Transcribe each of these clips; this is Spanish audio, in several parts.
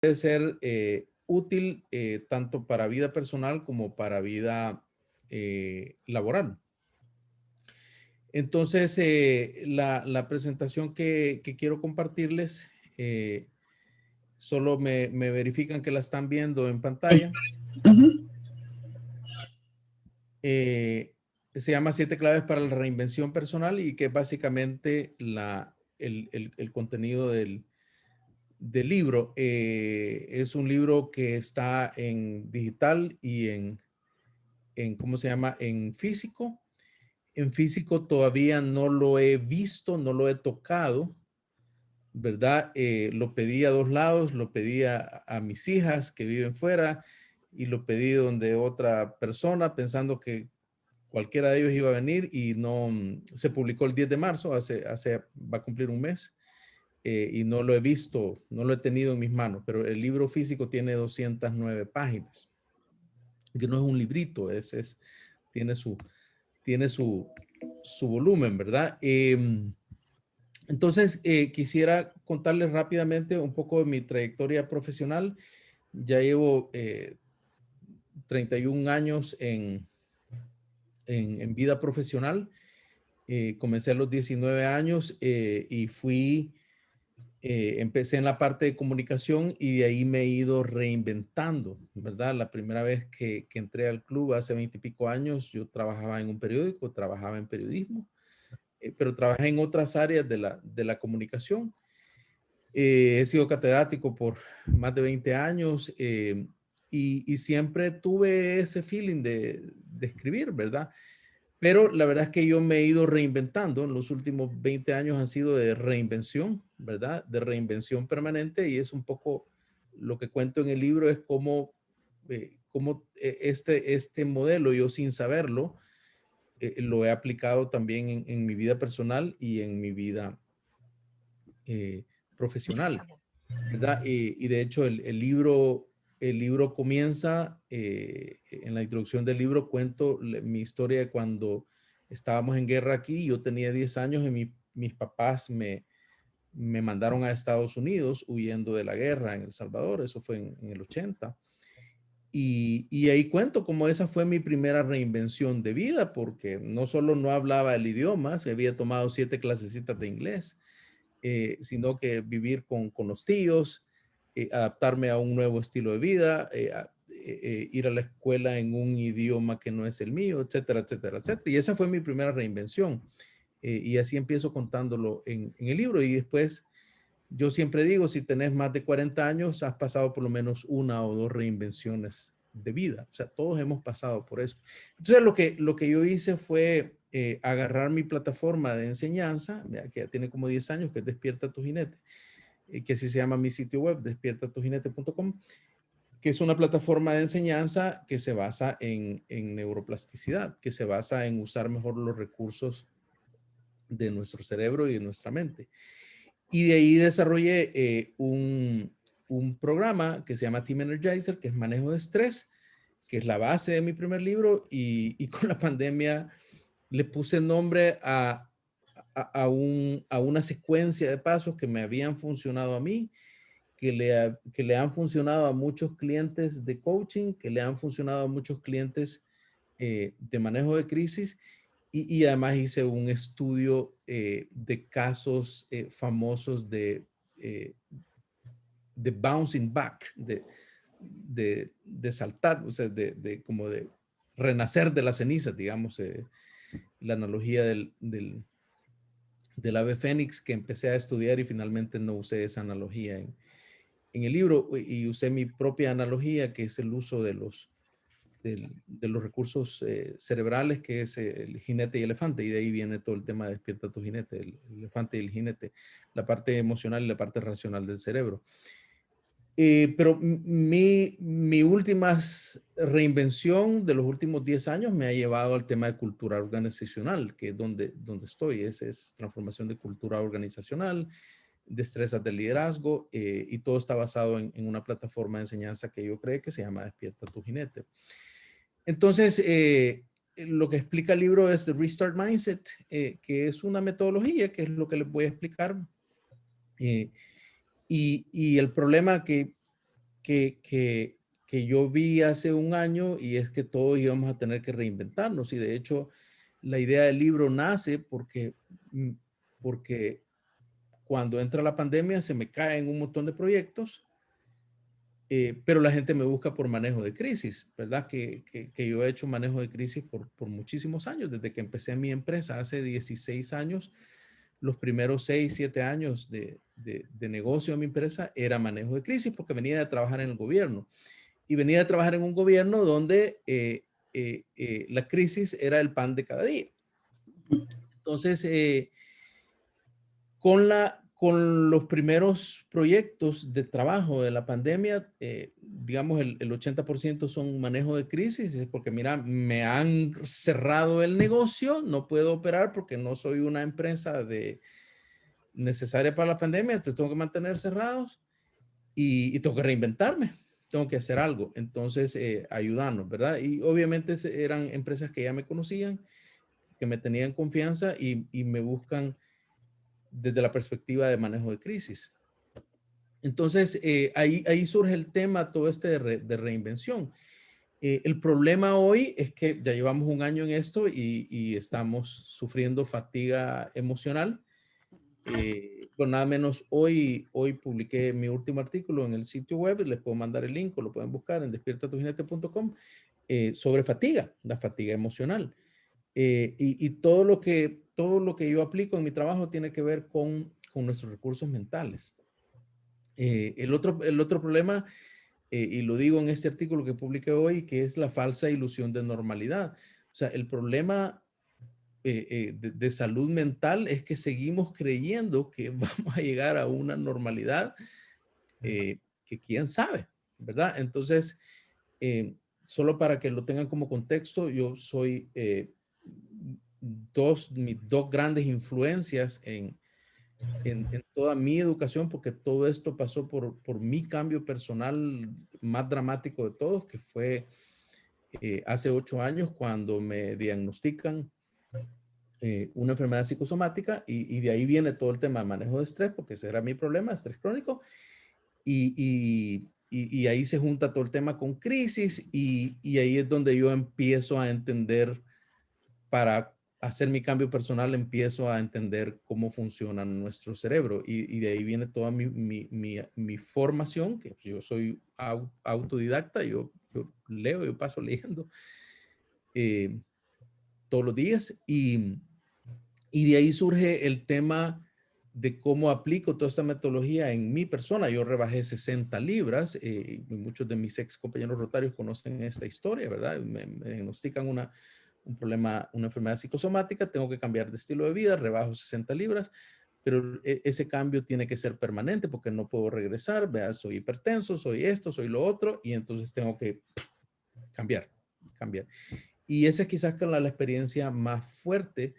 puede ser útil tanto para vida personal como para vida laboral. Entonces, la presentación que quiero compartirles, solo me verifican que la están viendo en pantalla. Se llama 7 claves para la reinvención personal y que es básicamente el contenido del libro. Es un libro que está en digital y ¿cómo se llama? En físico. En físico todavía no lo he visto, no lo he tocado, ¿verdad? Lo pedí a 2 lados, lo pedí a mis hijas que viven fuera y lo pedí donde otra persona pensando que cualquiera de ellos iba a venir y no, se publicó el 10 de marzo, va a cumplir un mes. Y no lo he visto, no lo he tenido en mis manos, pero el libro físico tiene 209 páginas, que no es un librito, tiene su volumen, ¿verdad? Entonces, quisiera contarles rápidamente un poco de mi trayectoria profesional. Ya llevo 31 años en vida profesional. Comencé a los 19 años y empecé en la parte de comunicación y de ahí me he ido reinventando, ¿verdad? La primera vez que entré al club hace 20 y pico años, yo trabajaba en un periódico, trabajaba en periodismo, pero trabajé en otras áreas de la comunicación. He sido catedrático por más de 20 años y siempre tuve ese feeling de escribir, ¿verdad? Pero la verdad es que yo me he ido reinventando. En los últimos 20 años han sido de reinvención, ¿verdad? De reinvención permanente y es un poco lo que cuento en el libro, es cómo este modelo, yo sin saberlo, lo he aplicado también en mi vida personal y en mi vida profesional, ¿verdad? Y de hecho el libro comienza, en la introducción del libro cuento mi historia de cuando estábamos en guerra aquí. Yo tenía 10 años y mis papás me mandaron a Estados Unidos huyendo de la guerra en El Salvador. Eso fue en el 80. Y ahí cuento cómo esa fue mi primera reinvención de vida, porque no solo no hablaba el idioma, se había tomado 7 clasecitas de inglés, sino que vivir con los tíos, adaptarme a un nuevo estilo de vida, ir a la escuela en un idioma que no es el mío, etcétera, etcétera, etcétera. Y esa fue mi primera reinvención. Y así empiezo contándolo en el libro. Y después, yo siempre digo, si tenés más de 40 años, has pasado por lo menos una o dos reinvenciones de vida. O sea, todos hemos pasado por eso. Entonces, lo que yo hice fue agarrar mi plataforma de enseñanza, que ya tiene como 10 años, que es Despierta tu Jinete, que así se llama mi sitio web, despiertatujinete.com, que es una plataforma de enseñanza que se basa en neuroplasticidad, que se basa en usar mejor los recursos de nuestro cerebro y de nuestra mente. Y de ahí desarrollé un programa que se llama Team Energizer, que es manejo de estrés, que es la base de mi primer libro. Y con la pandemia le puse nombre a una secuencia de pasos que me habían funcionado a mí, que le han funcionado a muchos clientes de coaching, que le han funcionado a muchos clientes de manejo de crisis. Y además hice un estudio de casos famosos eh, de bouncing back, de saltar, o sea, como de renacer de las cenizas, digamos, la analogía del ave fénix, que empecé a estudiar y finalmente no usé esa analogía en el libro y usé mi propia analogía, que es el uso de los recursos cerebrales, que es el jinete y elefante, y de ahí viene todo el tema de Despierta tu Jinete, el elefante y el jinete, la parte emocional y la parte racional del cerebro. Pero mi última reinvención de los últimos 10 años me ha llevado al tema de cultura organizacional, que es donde estoy, es transformación de cultura organizacional, destrezas de liderazgo, y todo está basado en una plataforma de enseñanza que yo creo que se llama Despierta tu Jinete. Entonces, lo que explica el libro es The Restart Mindset, que es una metodología, que es lo que les voy a explicar. Y el problema que que yo vi hace un año, y es que todos íbamos a tener que reinventarnos. Y de hecho, la idea del libro nace porque cuando entra la pandemia se me caen un montón de proyectos, pero la gente me busca por manejo de crisis, ¿verdad? Que yo he hecho manejo de crisis por muchísimos años, desde que empecé mi empresa hace 16 años. Los primeros 6, 7 años de negocio de mi empresa era manejo de crisis porque venía de trabajar en el gobierno. Y venía de trabajar en un gobierno donde la crisis era el pan de cada día. Entonces, con los primeros proyectos de trabajo de la pandemia, digamos el 80% son manejo de crisis, es porque mira, me han cerrado el negocio, no puedo operar porque no soy una empresa necesaria para la pandemia, entonces tengo que mantener cerrados y tengo que reinventarme, tengo que hacer algo. Entonces, ayudarnos, ¿verdad? Y obviamente eran empresas que ya me conocían, que me tenían confianza y me buscan desde la perspectiva de manejo de crisis. Entonces, ahí surge el tema todo este de reinvención. El problema hoy es que ya llevamos un año en esto y estamos sufriendo fatiga emocional. Con nada menos hoy publiqué mi último artículo en el sitio web, les puedo mandar el link o lo pueden buscar en despiertatujinete.com sobre fatiga, la fatiga emocional. Y todo lo que yo aplico en mi trabajo tiene que ver con nuestros recursos mentales. El otro problema, y lo digo en este artículo que publiqué hoy, que es la falsa ilusión de normalidad. O sea, el problema de salud mental es que seguimos creyendo que vamos a llegar a una normalidad que quién sabe, ¿verdad? Entonces, solo para que lo tengan como contexto, yo soy mis dos grandes influencias en toda mi educación, porque todo esto pasó por mi cambio personal más dramático de todos, que fue hace 8 años cuando me diagnostican una enfermedad psicosomática y de ahí viene todo el tema de manejo de estrés, porque ese era mi problema, estrés crónico, y ahí se junta todo el tema con crisis y ahí es donde yo empiezo a entender, para hacer mi cambio personal, empiezo a entender cómo funciona nuestro cerebro y de ahí viene toda mi formación, que yo soy autodidacta, yo leo, yo paso leyendo eh, todos los días y de ahí surge el tema de cómo aplico toda esta metodología en mi persona. Yo rebajé 60 libras y muchos de mis ex compañeros rotarios conocen esta historia, ¿verdad? Me diagnostican un problema, una enfermedad psicosomática, tengo que cambiar de estilo de vida, rebajo 60 libras, pero ese cambio tiene que ser permanente porque no puedo regresar, vea, soy hipertenso, soy esto, soy lo otro, y entonces tengo que cambiar. Y esa es quizás la experiencia más fuerte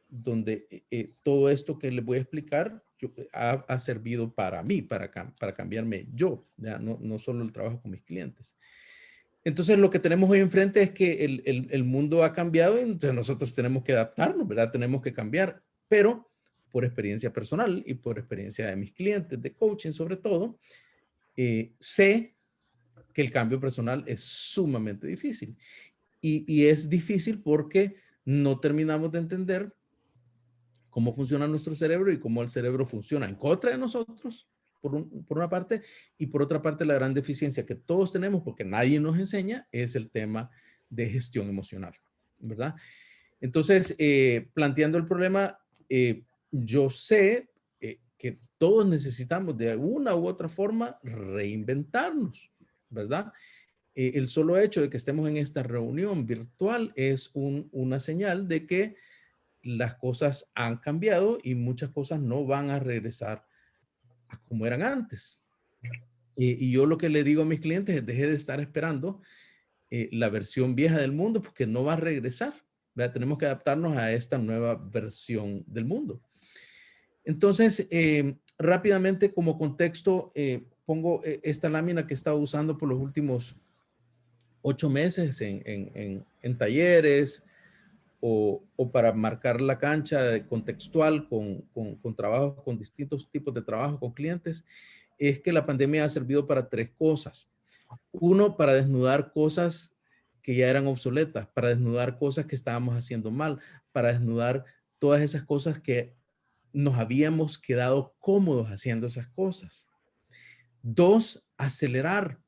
donde todo esto que les voy a explicar ha servido para mí, para cambiarme yo, ya no solo el trabajo con mis clientes. Entonces, lo que tenemos hoy enfrente es que el mundo ha cambiado y entonces nosotros tenemos que adaptarnos, ¿verdad? Tenemos que cambiar, pero por experiencia personal y por experiencia de mis clientes de coaching sobre todo, sé que el cambio personal es sumamente difícil. Y es difícil porque no terminamos de entender cómo funciona nuestro cerebro y cómo el cerebro funciona en contra de nosotros, por una parte, y por otra parte, la gran deficiencia que todos tenemos, porque nadie nos enseña, es el tema de gestión emocional, ¿verdad? Entonces, planteando el problema, yo sé que todos necesitamos de una u otra forma reinventarnos, ¿verdad? El solo hecho de que estemos en esta reunión virtual es una señal de que las cosas han cambiado y muchas cosas no van a regresar a como eran antes. Y yo lo que le digo a mis clientes es: deje de estar esperando la versión vieja del mundo porque no va a regresar, ¿verdad? Tenemos que adaptarnos a esta nueva versión del mundo. Entonces, rápidamente como contexto, pongo esta lámina que he estado usando por los últimos 8 meses en talleres, o para marcar la cancha contextual con trabajos, con distintos tipos de trabajo con clientes, es que la pandemia ha servido para 3 cosas. Uno, para desnudar cosas que ya eran obsoletas, para desnudar cosas que estábamos haciendo mal, para desnudar todas esas cosas que nos habíamos quedado cómodos haciendo esas cosas. Dos, acelerar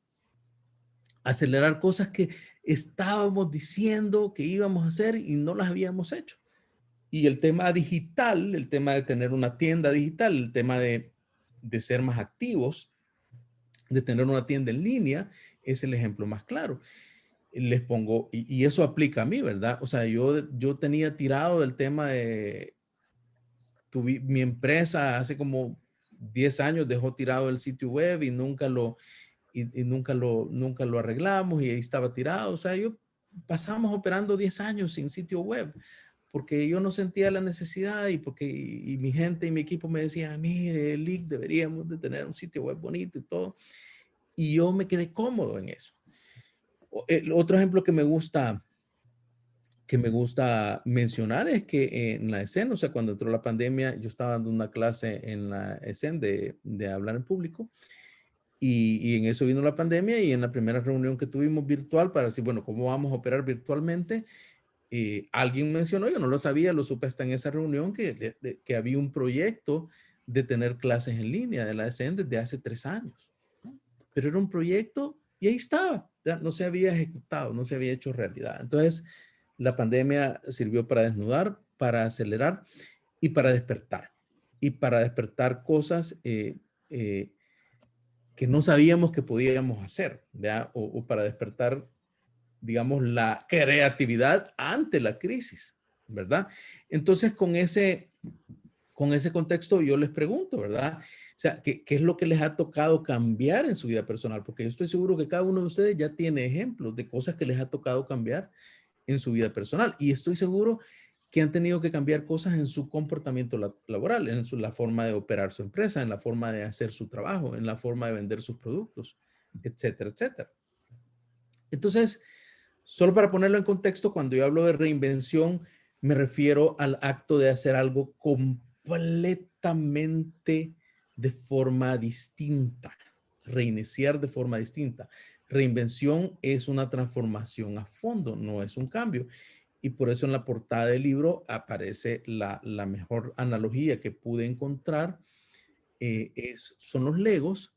cosas que estábamos diciendo que íbamos a hacer y no las habíamos hecho. Y el tema digital, el tema de tener una tienda digital, el tema de ser más activos, de tener una tienda en línea, es el ejemplo más claro. Les pongo, y eso aplica a mí, ¿verdad? O sea, yo tenía tirado el tema de, mi empresa hace como 10 años dejó tirado el sitio web y nunca lo arreglamos y ahí estaba tirado. O sea, pasamos operando 10 años sin sitio web porque yo no sentía la necesidad y mi gente y mi equipo me decían, mire, Lick, deberíamos de tener un sitio web bonito y todo. Y yo me quedé cómodo en eso. El otro ejemplo que me gusta mencionar es que en la ESEN, o sea, cuando entró la pandemia, yo estaba dando una clase en la ESEN de hablar en público y en eso vino la pandemia y en la primera reunión que tuvimos virtual para decir, bueno, ¿cómo vamos a operar virtualmente? Alguien mencionó, yo no lo sabía, lo supe hasta en esa reunión, que había un proyecto de tener clases en línea de la ESEN desde hace 3 años. Pero era un proyecto y ahí estaba, ya no se había ejecutado, no se había hecho realidad. Entonces, la pandemia sirvió para desnudar, para acelerar y para despertar. Y para despertar cosas que no sabíamos que podíamos hacer, ¿ya? O para despertar, digamos, la creatividad ante la crisis, ¿verdad? Entonces, con ese contexto yo les pregunto, ¿verdad? O sea, ¿qué es lo que les ha tocado cambiar en su vida personal? Porque yo estoy seguro que cada uno de ustedes ya tiene ejemplos de cosas que les ha tocado cambiar en su vida personal. Y estoy seguro que han tenido que cambiar cosas en su comportamiento laboral, en la forma de operar su empresa, en la forma de hacer su trabajo, en la forma de vender sus productos, etcétera, etcétera. Entonces, solo para ponerlo en contexto, cuando yo hablo de reinvención, me refiero al acto de hacer algo completamente de forma distinta, reiniciar de forma distinta. Reinvención es una transformación a fondo, no es un cambio. Y por eso en la portada del libro aparece la mejor analogía que pude encontrar, son los Legos,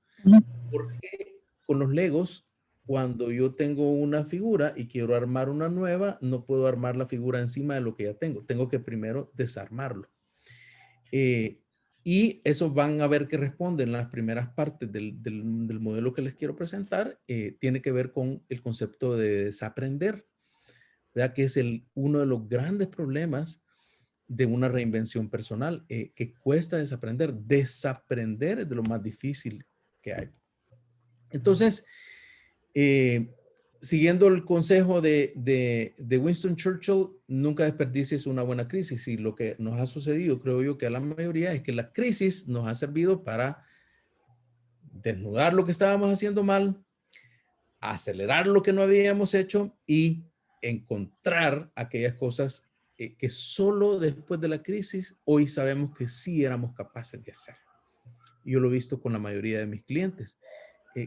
porque con los Legos, cuando yo tengo una figura y quiero armar una nueva, no puedo armar la figura encima de lo que ya tengo. Tengo que primero desarmarlo. Eh, y eso van a ver que responden las primeras partes del modelo que les quiero presentar. Tiene que ver con el concepto de desaprender, ¿verdad? Que es uno de los grandes problemas de una reinvención personal, que cuesta desaprender. Desaprender es de lo más difícil que hay. Entonces, siguiendo el consejo de Winston Churchill, nunca desperdicies una buena crisis. Y lo que nos ha sucedido, creo yo que a la mayoría, es que la crisis nos ha servido para desnudar lo que estábamos haciendo mal, acelerar lo que no habíamos hecho y encontrar aquellas cosas que solo después de la crisis hoy sabemos que sí éramos capaces de hacer. Yo lo he visto con la mayoría de mis clientes.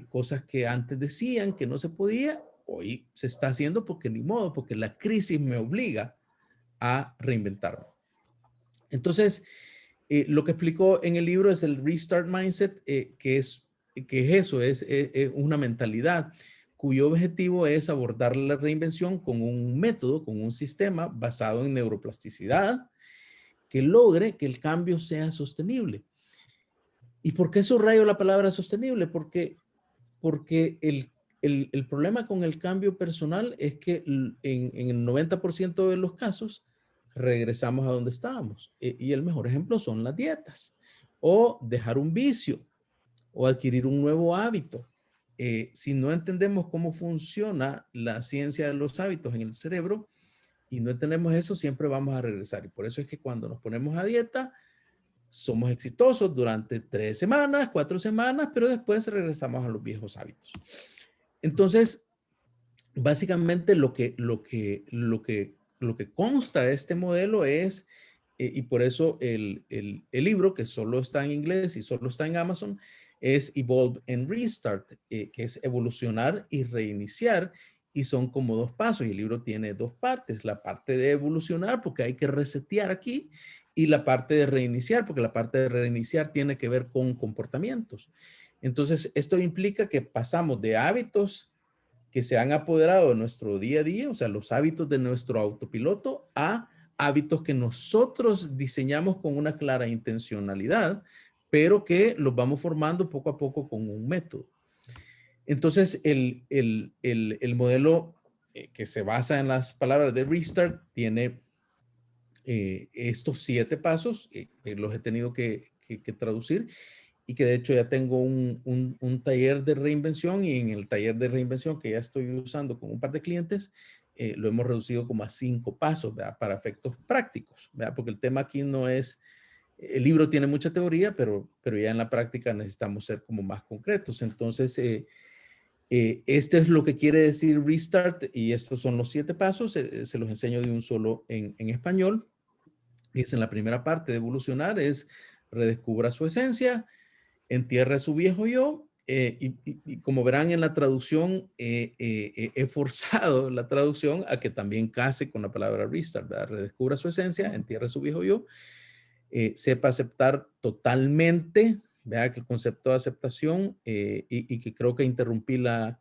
Cosas que antes decían que no se podía, hoy se está haciendo porque ni modo, porque la crisis me obliga a reinventarme. Entonces, lo que explicó en el libro es el Restart Mindset, que es eso, es una mentalidad cuyo objetivo es abordar la reinvención con un método, con un sistema basado en neuroplasticidad que logre que el cambio sea sostenible. ¿Y por qué subrayo la palabra sostenible? Porque el problema con el cambio personal es que en el 90% de los casos regresamos a donde estábamos. Y el mejor ejemplo son las dietas o dejar un vicio o adquirir un nuevo hábito. Si no entendemos cómo funciona la ciencia de los hábitos en el cerebro y no entendemos eso, siempre vamos a regresar. Y por eso es que cuando nos ponemos a dieta, somos exitosos durante 3 semanas, 4 semanas, pero después regresamos a los viejos hábitos. Entonces, básicamente lo que consta de este modelo es, y por eso el libro, que solo está en inglés y solo está en Amazon, es Evolve and Restart, que es evolucionar y reiniciar, y son como dos pasos, y el libro tiene dos partes, la parte de evolucionar, porque hay que resetear aquí, y la parte de reiniciar, porque la parte de reiniciar tiene que ver con comportamientos. Entonces, esto implica que pasamos de hábitos que se han apoderado de nuestro día a día, o sea, los hábitos de nuestro autopiloto, a hábitos que nosotros diseñamos con una clara intencionalidad, pero que los vamos formando poco a poco con un método. Entonces, el modelo que se basa en las palabras de Restart tiene estos 7 pasos, que los he tenido que traducir, y que de hecho ya tengo un taller de reinvención, y en el taller de reinvención que ya estoy usando con un par de clientes, lo hemos reducido como a 5 pasos, ¿verdad? Para efectos prácticos, ¿verdad? Porque el tema aquí no es, el libro tiene mucha teoría, pero ya en la práctica necesitamos ser como más concretos. Entonces, este es lo que quiere decir Restart, y estos son los 7 pasos, se los enseño de un solo en español. Es en la primera parte de evolucionar, es redescubra su esencia, entierre su viejo yo, y como verán en la traducción, he forzado la traducción a que también case con la palabra restart, ¿verdad? Redescubra su esencia, entierre su viejo yo, sepa aceptar totalmente, vea que el concepto de aceptación, y que creo que interrumpí la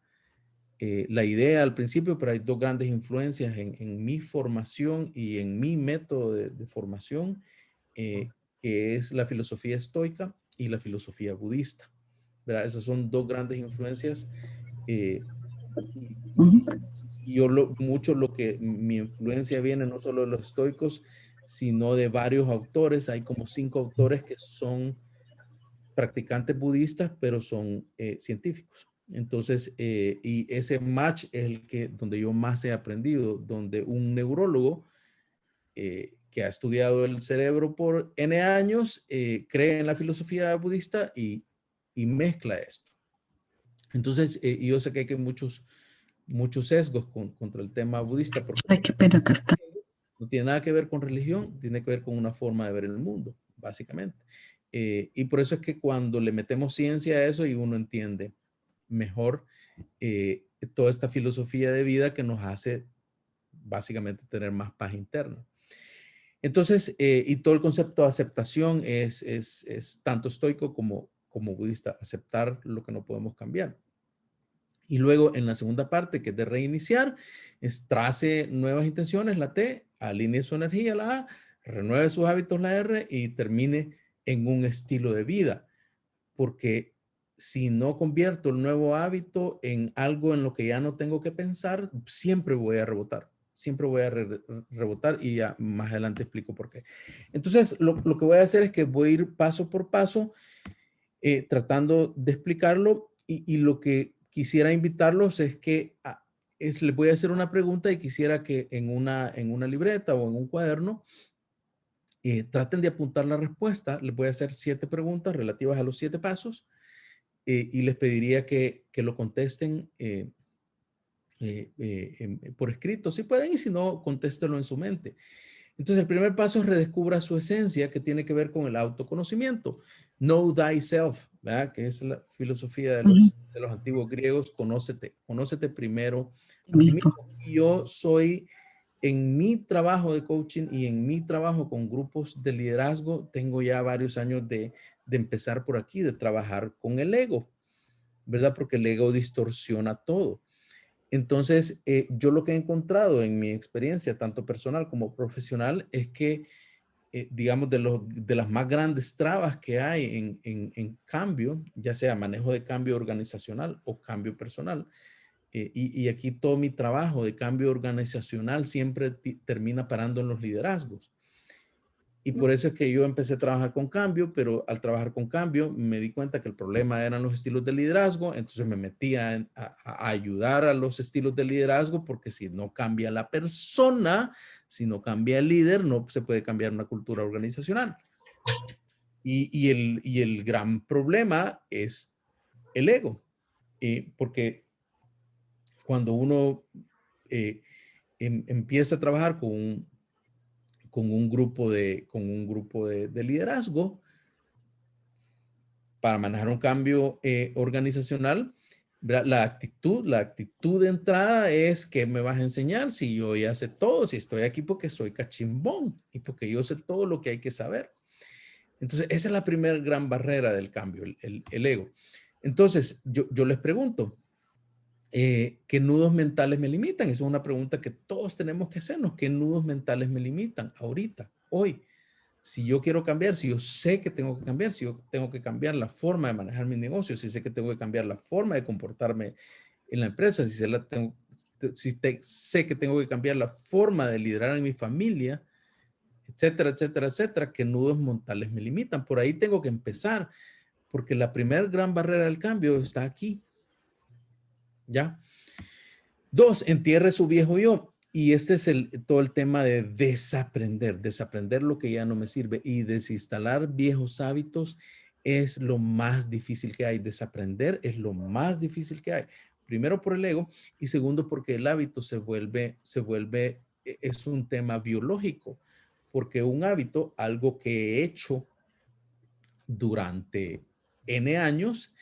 idea al principio, pero hay dos grandes influencias en mi formación y en mi método de formación, que es la filosofía estoica y la filosofía budista, ¿verdad? Esas son dos grandes influencias, eh, y, Ujú. y- y yo mucho lo que mi influencia viene no solo de los estoicos, sino de varios autores. Hay como 5 autores que son practicantes budistas, pero son científicos. Entonces, y ese match es el que, donde yo más he aprendido, donde un neurólogo que ha estudiado el cerebro por N años, cree en la filosofía budista y mezcla esto. Entonces, yo sé que hay muchos sesgos contra el tema budista, porque Ay, qué pena, acá está. no tiene nada que ver con religión, tiene que ver con una forma de ver el mundo, básicamente. Y por eso es que cuando le metemos ciencia a eso y uno entiende mejor toda esta filosofía de vida que nos hace básicamente tener más paz interna. Entonces, y todo el concepto de aceptación es tanto estoico como budista, aceptar lo que no podemos cambiar. Y luego en la segunda parte, que es de reiniciar, es trace nuevas intenciones, la T, alinee su energía, la A, renueve sus hábitos, la R, y termine en un estilo de vida. Porque si no convierto el nuevo hábito en algo en lo que ya no tengo que pensar, siempre voy a rebotar. Siempre voy a rebotar, y ya más adelante explico por qué. Entonces, lo que voy a hacer es que voy a ir paso por paso, tratando de explicarlo, y lo que quisiera invitarlos es que les voy a hacer una pregunta, y quisiera que en una libreta o en un cuaderno traten de apuntar la respuesta. Les voy a hacer 7 preguntas relativas a los 7 pasos, y les pediría que lo contesten por escrito, si pueden, y si no, contéstenlo en su mente. Entonces, el primer paso es redescubra su esencia, que tiene que ver con el autoconocimiento. Know thyself, ¿verdad? Que es la filosofía de Ujú. los antiguos griegos. Conócete primero a ti Mismo. mismo. Y yo soy, en mi trabajo de coaching y en mi trabajo con grupos de liderazgo, tengo ya varios años de empezar por aquí, de trabajar con el ego, ¿verdad? Porque el ego distorsiona todo. Entonces, yo lo que he encontrado en mi experiencia, tanto personal como profesional, es que, digamos, de las más grandes trabas que hay en cambio, ya sea manejo de cambio organizacional o cambio personal, y aquí todo mi trabajo de cambio organizacional siempre termina parando en los liderazgos. Y por eso es que yo empecé a trabajar con cambio, pero al trabajar con cambio me di cuenta que el problema eran los estilos de liderazgo. Entonces me metía a ayudar a los estilos de liderazgo, porque si no cambia la persona, si no cambia el líder, no se puede cambiar una cultura organizacional. Y el gran problema es el ego, porque cuando uno eh, empieza a trabajar con un grupo de liderazgo, para manejar un cambio organizacional, ¿verdad? La actitud de entrada es ¿qué me vas a enseñar si yo ya sé todo? Si estoy aquí porque soy cachimbón y porque yo sé todo lo que hay que saber. Entonces, esa es la primera gran barrera del cambio, el ego. Entonces, yo les pregunto, ¿qué nudos mentales me limitan? Esa es una pregunta que todos tenemos que hacernos. ¿Qué nudos mentales me limitan ahorita, hoy? Si yo quiero cambiar, si yo sé que tengo que cambiar, si yo tengo que cambiar la forma de manejar mi negocio, si sé que tengo que cambiar la forma de comportarme en la empresa, sé que tengo que cambiar la forma de liderar en mi familia, etcétera, etcétera, etcétera, ¿qué nudos mentales me limitan? Por ahí tengo que empezar, porque la primera gran barrera del cambio está aquí. ¿Ya? 2, entierre su viejo yo. Y este es todo el tema de desaprender lo que ya no me sirve y desinstalar viejos hábitos es lo más difícil que hay. Desaprender es lo más difícil que hay. Primero por el ego y segundo porque el hábito es un tema biológico. Porque un hábito, algo que he hecho durante N años,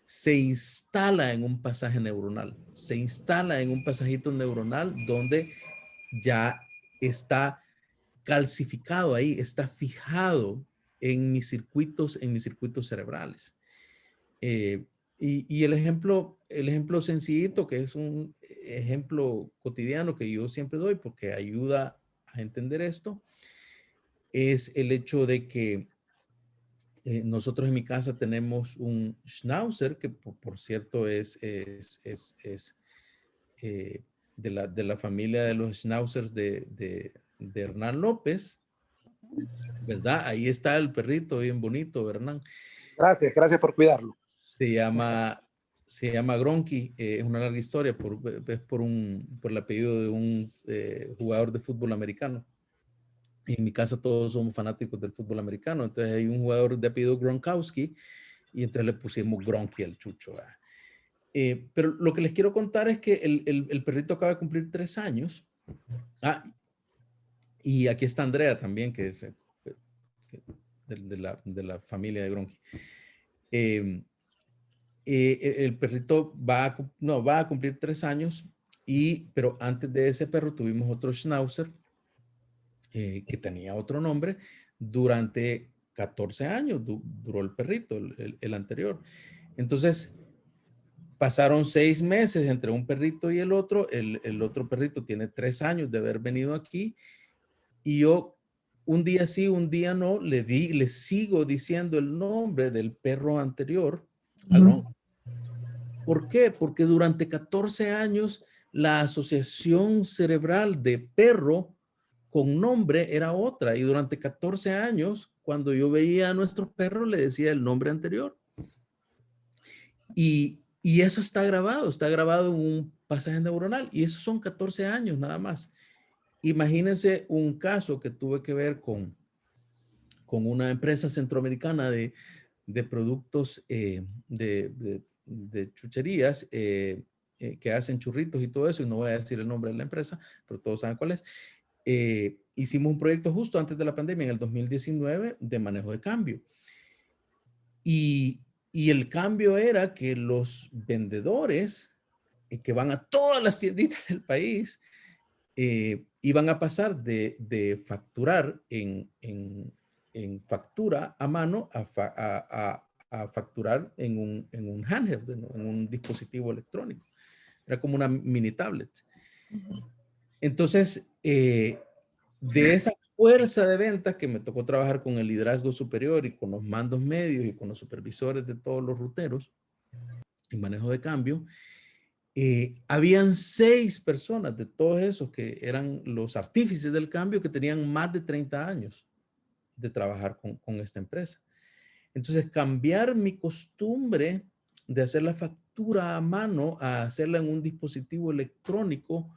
se instala en un pasaje neuronal, se instala en un pasajito neuronal donde ya está calcificado ahí, está fijado en mis circuitos cerebrales. Eh, y el ejemplo sencillito, que es un ejemplo cotidiano que yo siempre doy porque ayuda a entender esto, es el hecho de que nosotros en mi casa tenemos un schnauzer que por cierto es de la familia de los schnauzers de Hernán López, ¿verdad? Ahí está el perrito bien bonito, Hernán. Gracias, gracias por cuidarlo. Se llama, se llama Gronky, es una larga historia, es por el apellido de un jugador de fútbol americano. En mi casa todos somos fanáticos del fútbol americano, entonces hay un jugador de apellido Gronkowski y entonces le pusimos Gronky al chucho. Pero lo que les quiero contar es que el perrito acaba de cumplir 3 años. Y aquí está Andrea también, que es de la familia de Gronky. El perrito va a cumplir 3 años, pero antes de ese perro tuvimos otro schnauzer que tenía otro nombre. Durante 14 años duró el perrito, el anterior. Entonces, pasaron 6 meses entre un perrito y el otro. El otro perrito tiene 3 años de haber venido aquí. Y yo un día sí, un día no, le sigo diciendo el nombre del perro anterior, Alon. ¿Por qué? Porque durante 14 años la asociación cerebral de perro con nombre era otra. Y durante 14 años, cuando yo veía a nuestros perros, le decía el nombre anterior. Y eso está grabado en un pasaje neuronal. Y esos son 14 años nada más. Imagínense un caso que tuve que ver con una empresa centroamericana de productos de chucherías que hacen churritos y todo eso, y no voy a decir el nombre de la empresa, pero todos saben cuál es. Hicimos un proyecto justo antes de la pandemia, en el 2019, de manejo de cambio. Y el cambio era que los vendedores que van a todas las tienditas del país iban a pasar de facturar en factura a mano a facturar en un handheld, en un dispositivo electrónico. Era como una mini tablet. Entonces, de esa fuerza de ventas que me tocó trabajar con el liderazgo superior y con los mandos medios y con los supervisores de todos los ruteros y manejo de cambio, habían 6 personas de todos esos que eran los artífices del cambio que tenían más de 30 años de trabajar con esta empresa. Entonces, cambiar mi costumbre de hacer la factura a mano a hacerla en un dispositivo electrónico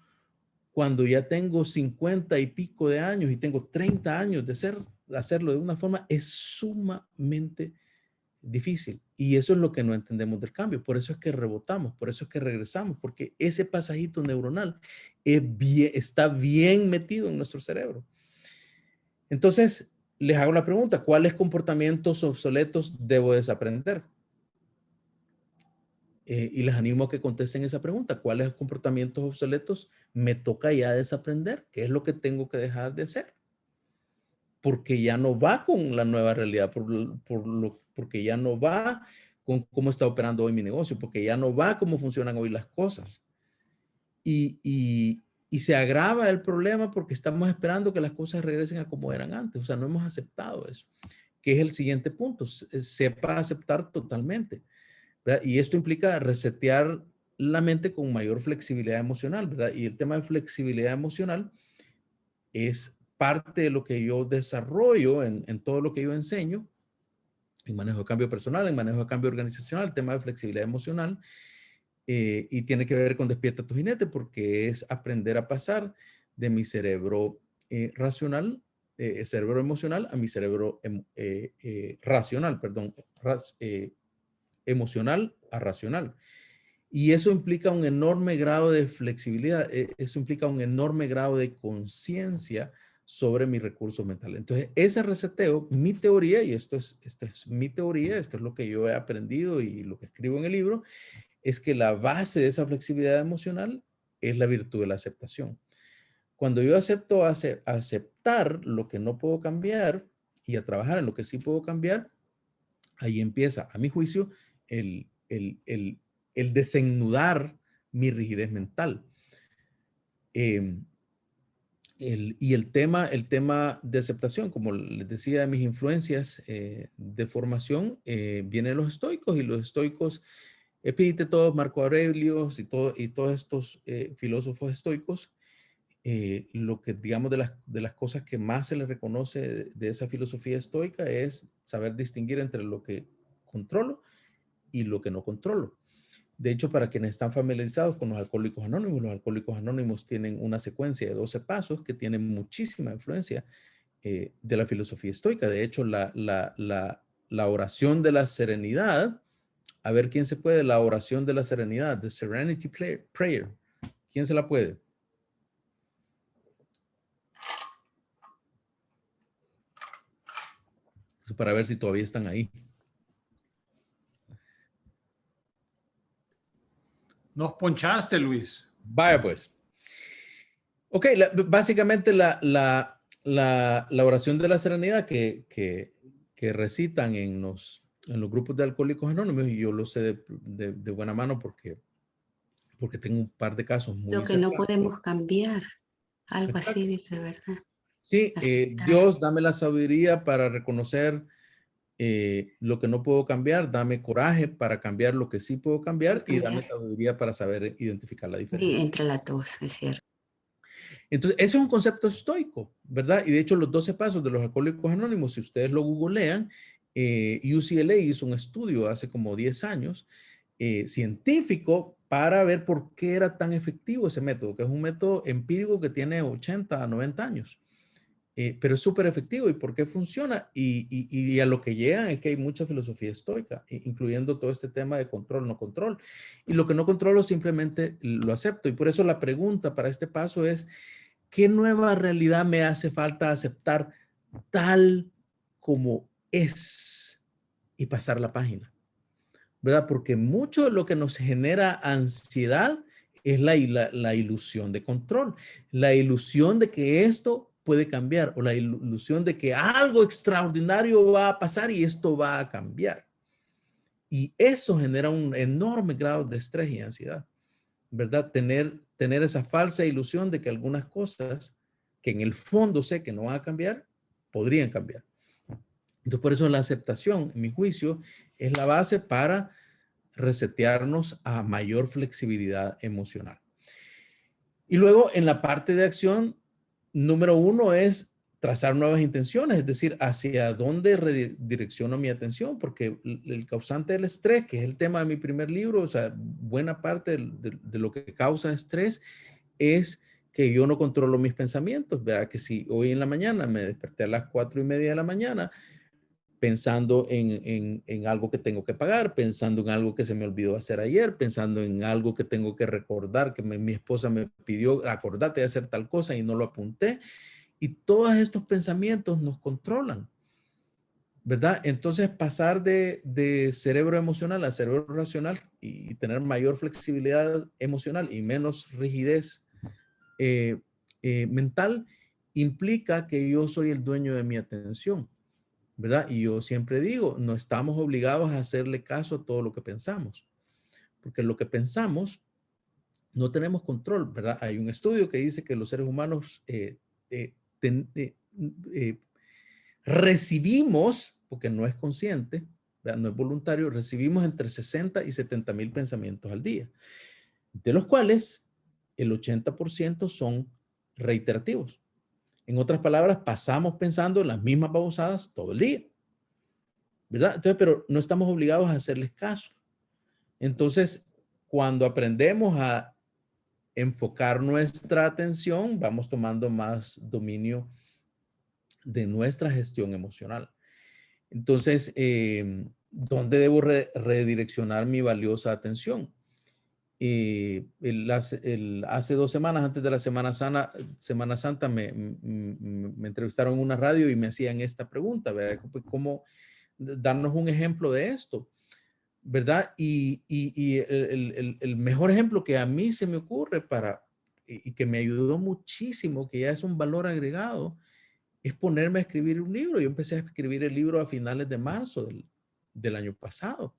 cuando ya tengo 50 y pico de años y tengo 30 años de hacerlo de una forma es sumamente difícil. Y eso es lo que no entendemos del cambio. Por eso es que rebotamos, por eso es que regresamos, porque ese pasajito neuronal está bien metido en nuestro cerebro. Entonces, les hago la pregunta, ¿cuáles comportamientos obsoletos debo desaprender? Y les animo a que contesten esa pregunta. ¿Cuáles comportamientos obsoletos me toca ya desaprender? ¿Qué es lo que tengo que dejar de hacer? Porque ya no va con la nueva realidad, porque ya no va con cómo está operando hoy mi negocio, porque ya no va cómo funcionan hoy las cosas. Y se agrava el problema porque estamos esperando que las cosas regresen a como eran antes. O sea, no hemos aceptado eso, que es el siguiente punto. Sepa aceptar totalmente, ¿verdad? Y esto implica resetear la mente con mayor flexibilidad emocional, ¿verdad? Y el tema de flexibilidad emocional es parte de lo que yo desarrollo en todo lo que yo enseño, en manejo de cambio personal, en manejo de cambio organizacional, el tema de flexibilidad emocional, y tiene que ver con despierta tu jinete, porque es aprender a pasar de mi cerebro racional, cerebro emocional, a mi cerebro racional, perdón, emocional a racional. Y eso implica un enorme grado de flexibilidad, eso implica un enorme grado de conciencia sobre mi recurso mental. Entonces, ese reseteo, mi teoría, y esto es mi teoría, esto es lo que yo he aprendido y lo que escribo en el libro, es que la base de esa flexibilidad emocional es la virtud de la aceptación. Cuando yo acepto aceptar lo que no puedo cambiar y a trabajar en lo que sí puedo cambiar, ahí empieza, a mi juicio, el desenudar mi rigidez mental. Y el tema de aceptación, como les decía, de mis influencias de formación, vienen los estoicos, y los estoicos, Epíteto, Marco Aurelio y todos estos filósofos estoicos, lo que digamos de las cosas que más se les reconoce de esa filosofía estoica es saber distinguir entre lo que controlo y lo que no controlo. De hecho, para quienes están familiarizados con los Alcohólicos Anónimos tienen una secuencia de 12 pasos que tienen muchísima influencia de la filosofía estoica. De hecho, la oración de la serenidad, a ver quién se puede, la oración de la serenidad, the Serenity Prayer. ¿Quién se la puede? Eso para ver si todavía están ahí. Nos ponchaste, Luis. Vaya pues. Ok, básicamente la oración de la serenidad que recitan en los grupos de Alcohólicos Anónimos, y yo lo sé de buena mano porque tengo un par de casos muy Lo que no cercanos. podemos cambiar, algo Exacto. así dice, ¿verdad? Sí, Aceptar. Dios, dame la sabiduría para reconocer lo que no puedo cambiar, dame coraje para cambiar lo que sí puedo cambiar, y dame sabiduría para saber identificar la diferencia. Sí, entre las dos, es cierto. Entonces, ese es un concepto estoico, ¿verdad? Y de hecho, los 12 pasos de los Alcohólicos Anónimos, si ustedes lo googlean, UCLA hizo un estudio hace como 10 años, científico, para ver por qué era tan efectivo ese método, que es un método empírico que tiene 80 a 90 años. Pero es súper efectivo. ¿Y por qué funciona? Y a lo que llegan es que hay mucha filosofía estoica, incluyendo todo este tema de control, no control. Y lo que no controlo simplemente lo acepto. Y por eso la pregunta para este paso es, ¿qué nueva realidad me hace falta aceptar tal como es y pasar la página? ¿Verdad? Porque mucho de lo que nos genera ansiedad es la ilusión de control, la ilusión de que esto puede cambiar, o la ilusión de que algo extraordinario va a pasar y esto va a cambiar. Y eso genera un enorme grado de estrés y ansiedad, ¿verdad? Tener esa falsa ilusión de que algunas cosas que en el fondo sé que no van a cambiar, podrían cambiar. Entonces, por eso la aceptación, en mi juicio, es la base para resetearnos a mayor flexibilidad emocional. Y luego en la parte de acción, número 1 es trazar nuevas intenciones, es decir, hacia dónde redirecciono mi atención, porque el causante del estrés, que es el tema de mi primer libro, o sea, buena parte de lo que causa estrés es que yo no controlo mis pensamientos, ¿verdad? Que si hoy en la mañana me desperté a las 4:30 de la mañana, pensando en algo que tengo que pagar, pensando en algo que se me olvidó hacer ayer, pensando en algo que tengo que recordar, que mi esposa me pidió, acordate de hacer tal cosa y no lo apunté. Y todos estos pensamientos nos controlan. ¿verdad? Entonces pasar de cerebro emocional a cerebro racional y tener mayor flexibilidad emocional y menos rigidez mental implica que yo soy el dueño de mi atención, ¿verdad? Y yo siempre digo, no estamos obligados a hacerle caso a todo lo que pensamos, porque lo que pensamos no tenemos control, ¿verdad? Hay un estudio que dice que los seres humanos recibimos, porque no es consciente, ¿verdad? No es voluntario, recibimos entre 60 y 70 mil pensamientos al día, de los cuales el 80% son reiterativos. En otras palabras, pasamos pensando en las mismas babosadas todo el día, ¿verdad? Entonces, pero no estamos obligados a hacerles caso. Entonces, cuando aprendemos a enfocar nuestra atención, vamos tomando más dominio de nuestra gestión emocional. Entonces, ¿dónde debo redireccionar mi valiosa atención? Hace 2 semanas, antes de la Semana Santa, me entrevistaron en una radio y me hacían esta pregunta, ¿verdad? ¿Cómo darnos un ejemplo de esto? ¿Verdad? Y el mejor ejemplo que a mí se me ocurre y que me ayudó muchísimo, que ya es un valor agregado, es ponerme a escribir un libro. Yo empecé a escribir el libro a finales de marzo del año pasado.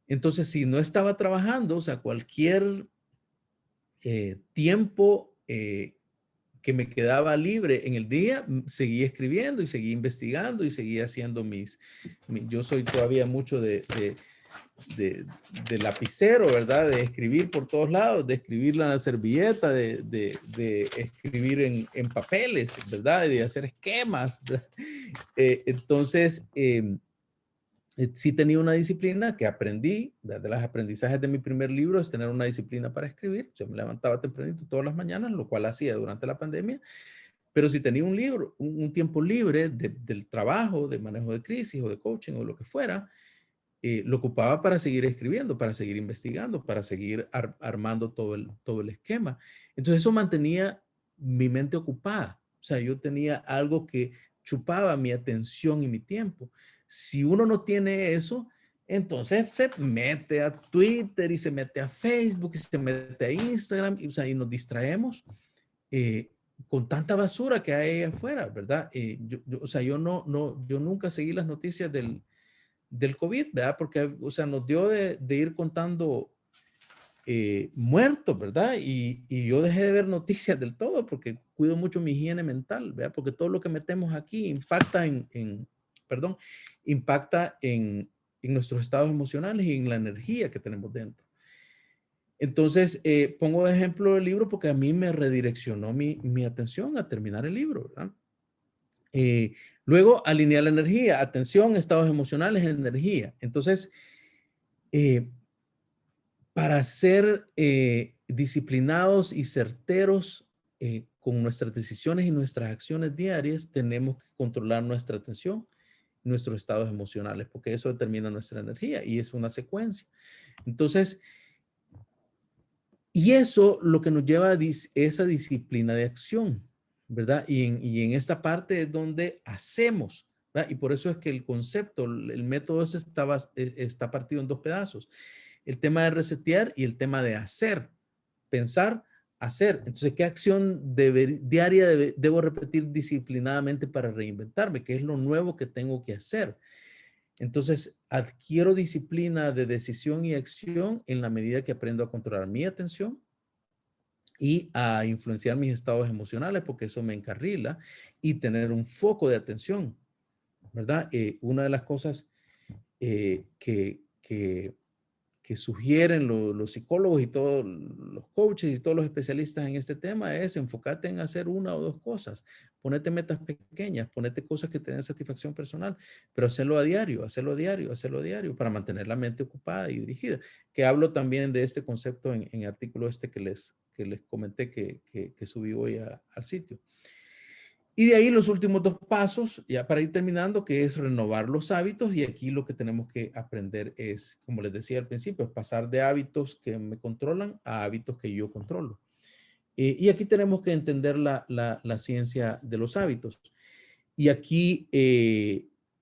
Entonces, si no estaba trabajando, o sea, cualquier tiempo que me quedaba libre en el día, seguía escribiendo y seguía investigando y seguía haciendo yo soy todavía mucho de lapicero, ¿verdad? De escribir por todos lados, de escribir en la servilleta, de escribir en papeles, ¿verdad? De hacer esquemas. Entonces, sí tenía una disciplina que aprendí, de los aprendizajes de mi primer libro es tener una disciplina para escribir. Yo me levantaba tempranito todas las mañanas, lo cual hacía durante la pandemia, pero si tenía un libro, un tiempo libre del trabajo, de manejo de crisis o de coaching o lo que fuera, lo ocupaba para seguir escribiendo, para seguir investigando, para seguir armando todo el esquema. Entonces eso mantenía mi mente ocupada. O sea, yo tenía algo que chupaba mi atención y mi tiempo. Si uno no tiene eso, entonces se mete a Twitter y se mete a Facebook y se mete a Instagram y, o sea, y nos distraemos con tanta basura que hay ahí afuera, ¿verdad? O sea, yo nunca seguí las noticias del COVID, ¿verdad? Porque, o sea, nos dio de ir contando muertos, ¿verdad? Y yo dejé de ver noticias del todo porque cuido mucho mi higiene mental, ¿verdad? Porque todo lo que metemos aquí impacta en nuestros estados emocionales y en la energía que tenemos dentro. Entonces, pongo de ejemplo el libro porque a mí me redireccionó mi atención a terminar el libro, ¿verdad? Luego, alinear la energía, atención, estados emocionales, energía. Entonces, para ser disciplinados y certeros con nuestras decisiones y nuestras acciones diarias, tenemos que controlar nuestra atención, nuestros estados emocionales, porque eso determina nuestra energía y es una secuencia. Entonces, y eso lo que nos lleva a esa disciplina de acción, ¿verdad? Y en esta parte es donde hacemos, ¿verdad? Y por eso es que el concepto, el método está partido en 2 pedazos. El tema de resetear y el tema de hacer, pensar, hacer. Entonces, ¿qué acción diaria debo repetir disciplinadamente para reinventarme? ¿Qué es lo nuevo que tengo que hacer? Entonces, adquiero disciplina de decisión y acción en la medida que aprendo a controlar mi atención y a influenciar mis estados emocionales, porque eso me encarrila, y tener un foco de atención, ¿verdad? Una de las cosas que sugieren los psicólogos y todos los coaches y todos los especialistas en este tema es enfocarte en hacer 1 o 2 cosas. Ponete metas pequeñas, ponete cosas que te den satisfacción personal, pero hacerlo a diario, hacerlo a diario, hacerlo a diario para mantener la mente ocupada y dirigida. Que hablo también de este concepto en el artículo que les comenté que subí hoy al sitio. Y de ahí los últimos 2 pasos, ya para ir terminando, que es renovar los hábitos. Y aquí lo que tenemos que aprender es, como les decía al principio, es pasar de hábitos que me controlan a hábitos que yo controlo. Y aquí tenemos que entender la ciencia de los hábitos. Y aquí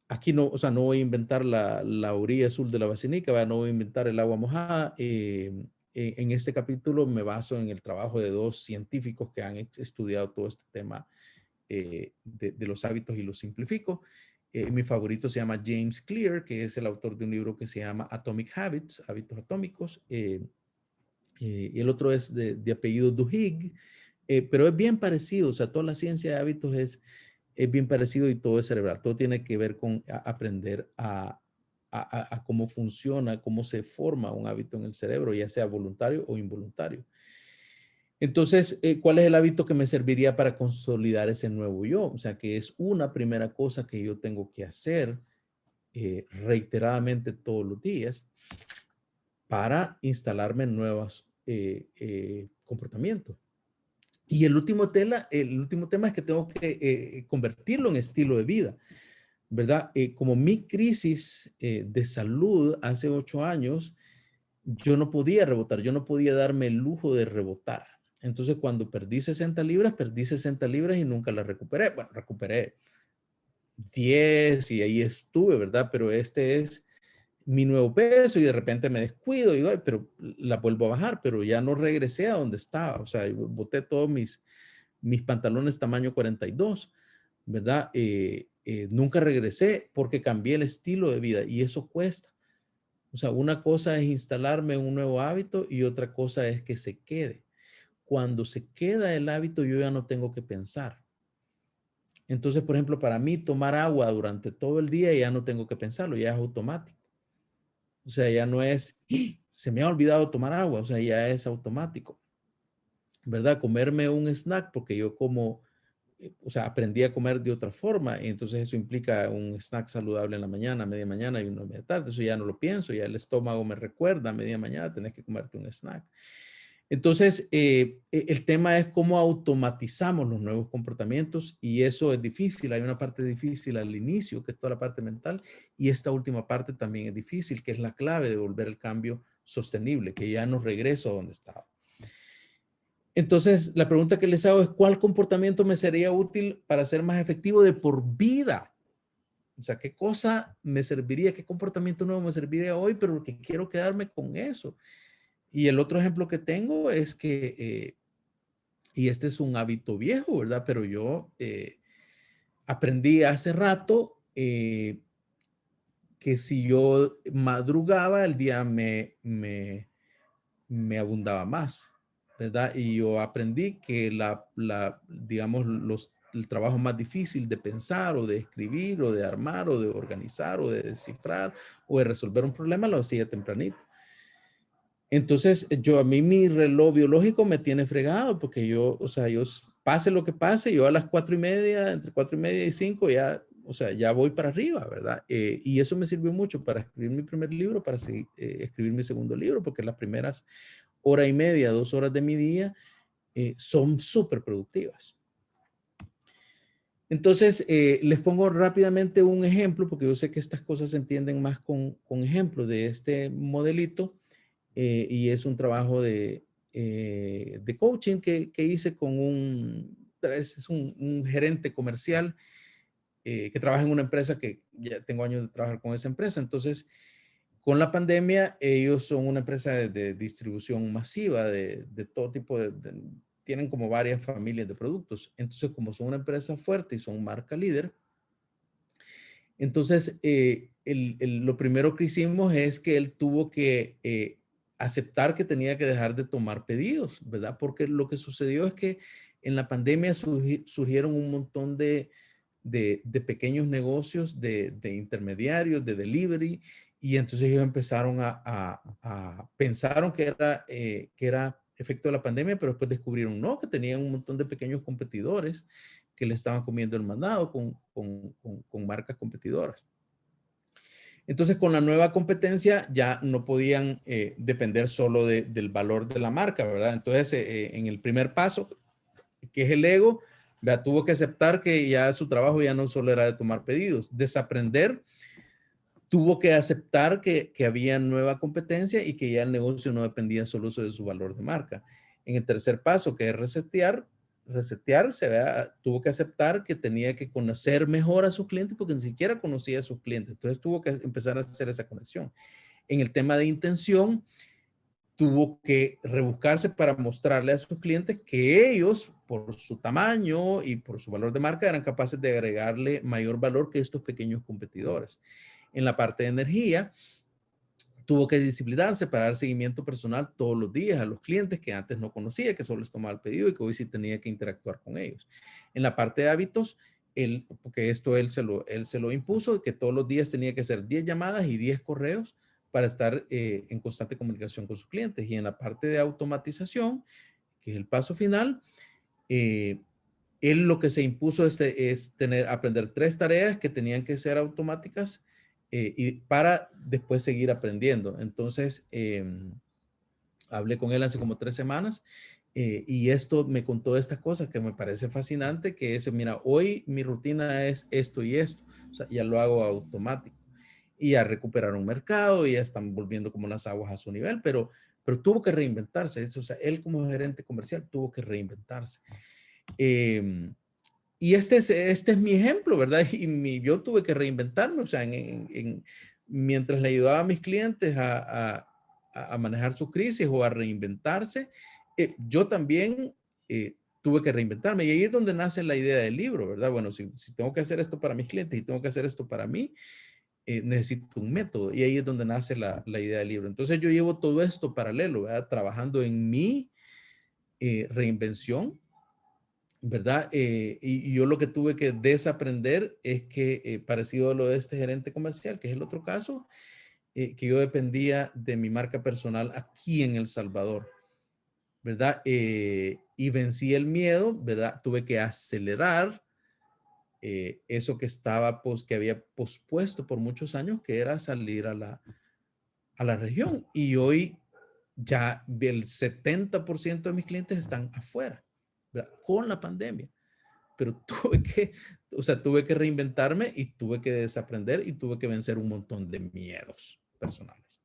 aquí no, o sea, no voy a inventar la orilla azul de la Basinica, ¿verdad? No voy a inventar el agua mojada. En este capítulo me baso en el trabajo de 2 científicos que han estudiado todo este tema de los hábitos y los simplifico. Mi favorito se llama James Clear, que es el autor de un libro que se llama Atomic Habits, Hábitos Atómicos. Y el otro es de apellido Duhigg, pero es bien parecido, o sea, toda la ciencia de hábitos es bien parecido y todo es cerebral. Todo tiene que ver con aprender a cómo funciona, cómo se forma un hábito en el cerebro, ya sea voluntario o involuntario. Entonces, ¿cuál es el hábito que me serviría para consolidar ese nuevo yo? O sea, que es una primera cosa que yo tengo que hacer reiteradamente todos los días para instalarme en nuevos comportamientos. Y el último tema es que tengo que convertirlo en estilo de vida, ¿verdad? Como mi crisis de salud hace 8 años, yo no podía rebotar, yo no podía darme el lujo de rebotar. Entonces, cuando perdí 60 libras y nunca las recuperé. Bueno, recuperé 10 y ahí estuve, ¿verdad? Pero este es mi nuevo peso y de repente me descuido y digo, pero la vuelvo a bajar, pero ya no regresé a donde estaba. O sea, boté todos mis pantalones tamaño 42, ¿verdad? Nunca regresé porque cambié el estilo de vida y eso cuesta. O sea, una cosa es instalarme en un nuevo hábito y otra cosa es que se quede. Cuando se queda el hábito, yo ya no tengo que pensar. Entonces, por ejemplo, para mí tomar agua durante todo el día ya no tengo que pensarlo, ya es automático. O sea, ya no es, se me ha olvidado tomar agua, o sea, ya es automático, ¿verdad? Comerme un snack porque yo como, o sea, aprendí a comer de otra forma y entonces eso implica un snack saludable en la mañana, a media mañana y uno a media tarde. Eso ya no lo pienso, ya el estómago me recuerda a media mañana tenés que comerte un snack. Entonces, el tema es cómo automatizamos los nuevos comportamientos y eso es difícil. Hay una parte difícil al inicio, que es toda la parte mental, y esta última parte también es difícil, que es la clave de volver el cambio sostenible, que ya no regreso a donde estaba. Entonces, la pregunta que les hago es, ¿cuál comportamiento me sería útil para ser más efectivo de por vida? O sea, ¿qué cosa me serviría? ¿Qué comportamiento nuevo me serviría hoy? Pero que quiero quedarme con eso. Y el otro ejemplo que tengo es que, y este es un hábito viejo, ¿verdad? Pero yo aprendí hace rato que si yo madrugaba, el día me abundaba más, ¿verdad? Y yo aprendí que digamos, el trabajo más difícil de pensar o de escribir o de armar o de organizar o de descifrar o de resolver un problema lo hacía tempranito. Entonces, a mí mi reloj biológico me tiene fregado porque yo, o sea, yo pase lo que pase, yo a las 4:30, entre 4:30 y 5 ya, o sea, ya voy para arriba, ¿verdad? Y eso me sirvió mucho para escribir mi primer libro, para escribir mi segundo libro, porque las primeras hora y media, 2 horas de mi día son súper productivas. Entonces, les pongo rápidamente un ejemplo, porque yo sé que estas cosas se entienden más con ejemplos de este modelito. Y es un trabajo de coaching que hice con un gerente comercial que trabaja en una empresa que ya tengo años de trabajar con esa empresa. Entonces, con la pandemia, ellos son una empresa de distribución masiva de todo tipo tienen como varias familias de productos. Entonces, como son una empresa fuerte y son marca líder, entonces lo primero que hicimos es que él tuvo que aceptar que tenía que dejar de tomar pedidos, ¿verdad? Porque lo que sucedió es que en la pandemia surgieron un montón de pequeños negocios, de intermediarios, de delivery, y entonces ellos empezaron pensaron que era efecto de la pandemia, pero después descubrieron no, que tenían un montón de pequeños competidores que le estaban comiendo el mandado con marcas competidoras. Entonces, con la nueva competencia ya no podían depender solo del valor de la marca, ¿verdad? Entonces, en el primer paso, que es el ego, ¿verdad? Tuvo que aceptar que ya su trabajo ya no solo era de tomar pedidos, desaprender, tuvo que aceptar que había nueva competencia y que ya el negocio no dependía solo de su valor de marca. En el tercer paso, que es resetear, resetearse, ¿verdad? Tuvo que aceptar que tenía que conocer mejor a sus clientes porque ni siquiera conocía a sus clientes. Entonces tuvo que empezar a hacer esa conexión. En el tema de intención, tuvo que rebuscarse para mostrarle a sus clientes que ellos, por su tamaño y por su valor de marca, eran capaces de agregarle mayor valor que estos pequeños competidores. En la parte de energía, tuvo que disciplinarse para dar seguimiento personal todos los días a los clientes que antes no conocía, que solo les tomaba el pedido y que hoy sí tenía que interactuar con ellos. En la parte de hábitos, porque esto él se lo impuso, que todos los días tenía que hacer 10 llamadas y 10 correos para estar en constante comunicación con sus clientes. Y en la parte de automatización, que es el paso final, él lo que se impuso es aprender 3 tareas que tenían que ser automáticas y para después seguir aprendiendo. Entonces, hablé con él hace como 3 semanas y esto me contó estas cosas que me parece fascinante, que es, mira, hoy mi rutina es esto y esto. O sea, ya lo hago automático. Y ya recuperaron un mercado y ya están volviendo como las aguas a su nivel, pero tuvo que reinventarse. O sea, él como gerente comercial tuvo que reinventarse. Y este es mi ejemplo, ¿verdad? Y yo tuve que reinventarme, o sea, mientras le ayudaba a mis clientes a manejar su crisis o a reinventarse, yo también tuve que reinventarme. Y ahí es donde nace la idea del libro, ¿verdad? Bueno, si tengo que hacer esto para mis clientes y tengo que hacer esto para mí, necesito un método. Y ahí es donde nace la idea del libro. Entonces yo llevo todo esto paralelo, ¿verdad? Trabajando en mi reinvención, ¿verdad? Y yo lo que tuve que desaprender es que, parecido a lo de este gerente comercial, que es el otro caso, que yo dependía de mi marca personal aquí en El Salvador, ¿verdad? Y vencí el miedo, ¿verdad? Tuve que acelerar eso que estaba, pues, que había pospuesto por muchos años, que era salir a la región. Y hoy ya el 70% de mis clientes están afuera, ¿verdad? Con la pandemia. Pero tuve que reinventarme y tuve que desaprender y tuve que vencer un montón de miedos personales.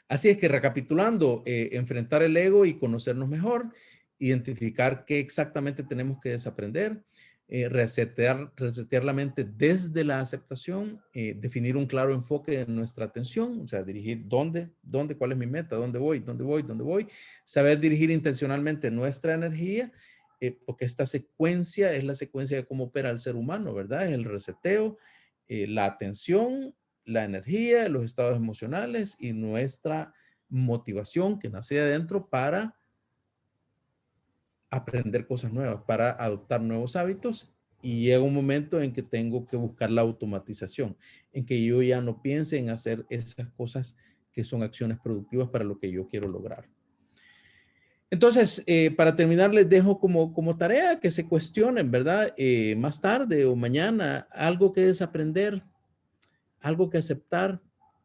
Así es que recapitulando, enfrentar el ego y conocernos mejor, identificar qué exactamente tenemos que desaprender, resetear la mente desde la aceptación, definir un claro enfoque en nuestra atención, o sea, dirigir dónde, cuál es mi meta, dónde voy, saber dirigir intencionalmente nuestra energía, porque esta secuencia es la secuencia de cómo opera el ser humano, ¿verdad? Es el reseteo, la atención, la energía, los estados emocionales y nuestra motivación que nace de adentro para aprender cosas nuevas, para adoptar nuevos hábitos. Y llega un momento en que tengo que buscar la automatización, en que yo ya no piense en hacer esas cosas que son acciones productivas para lo que yo quiero lograr. Entonces, para terminar, les dejo como tarea que se cuestionen, ¿verdad? Más tarde o mañana, algo que desaprender, algo que aceptar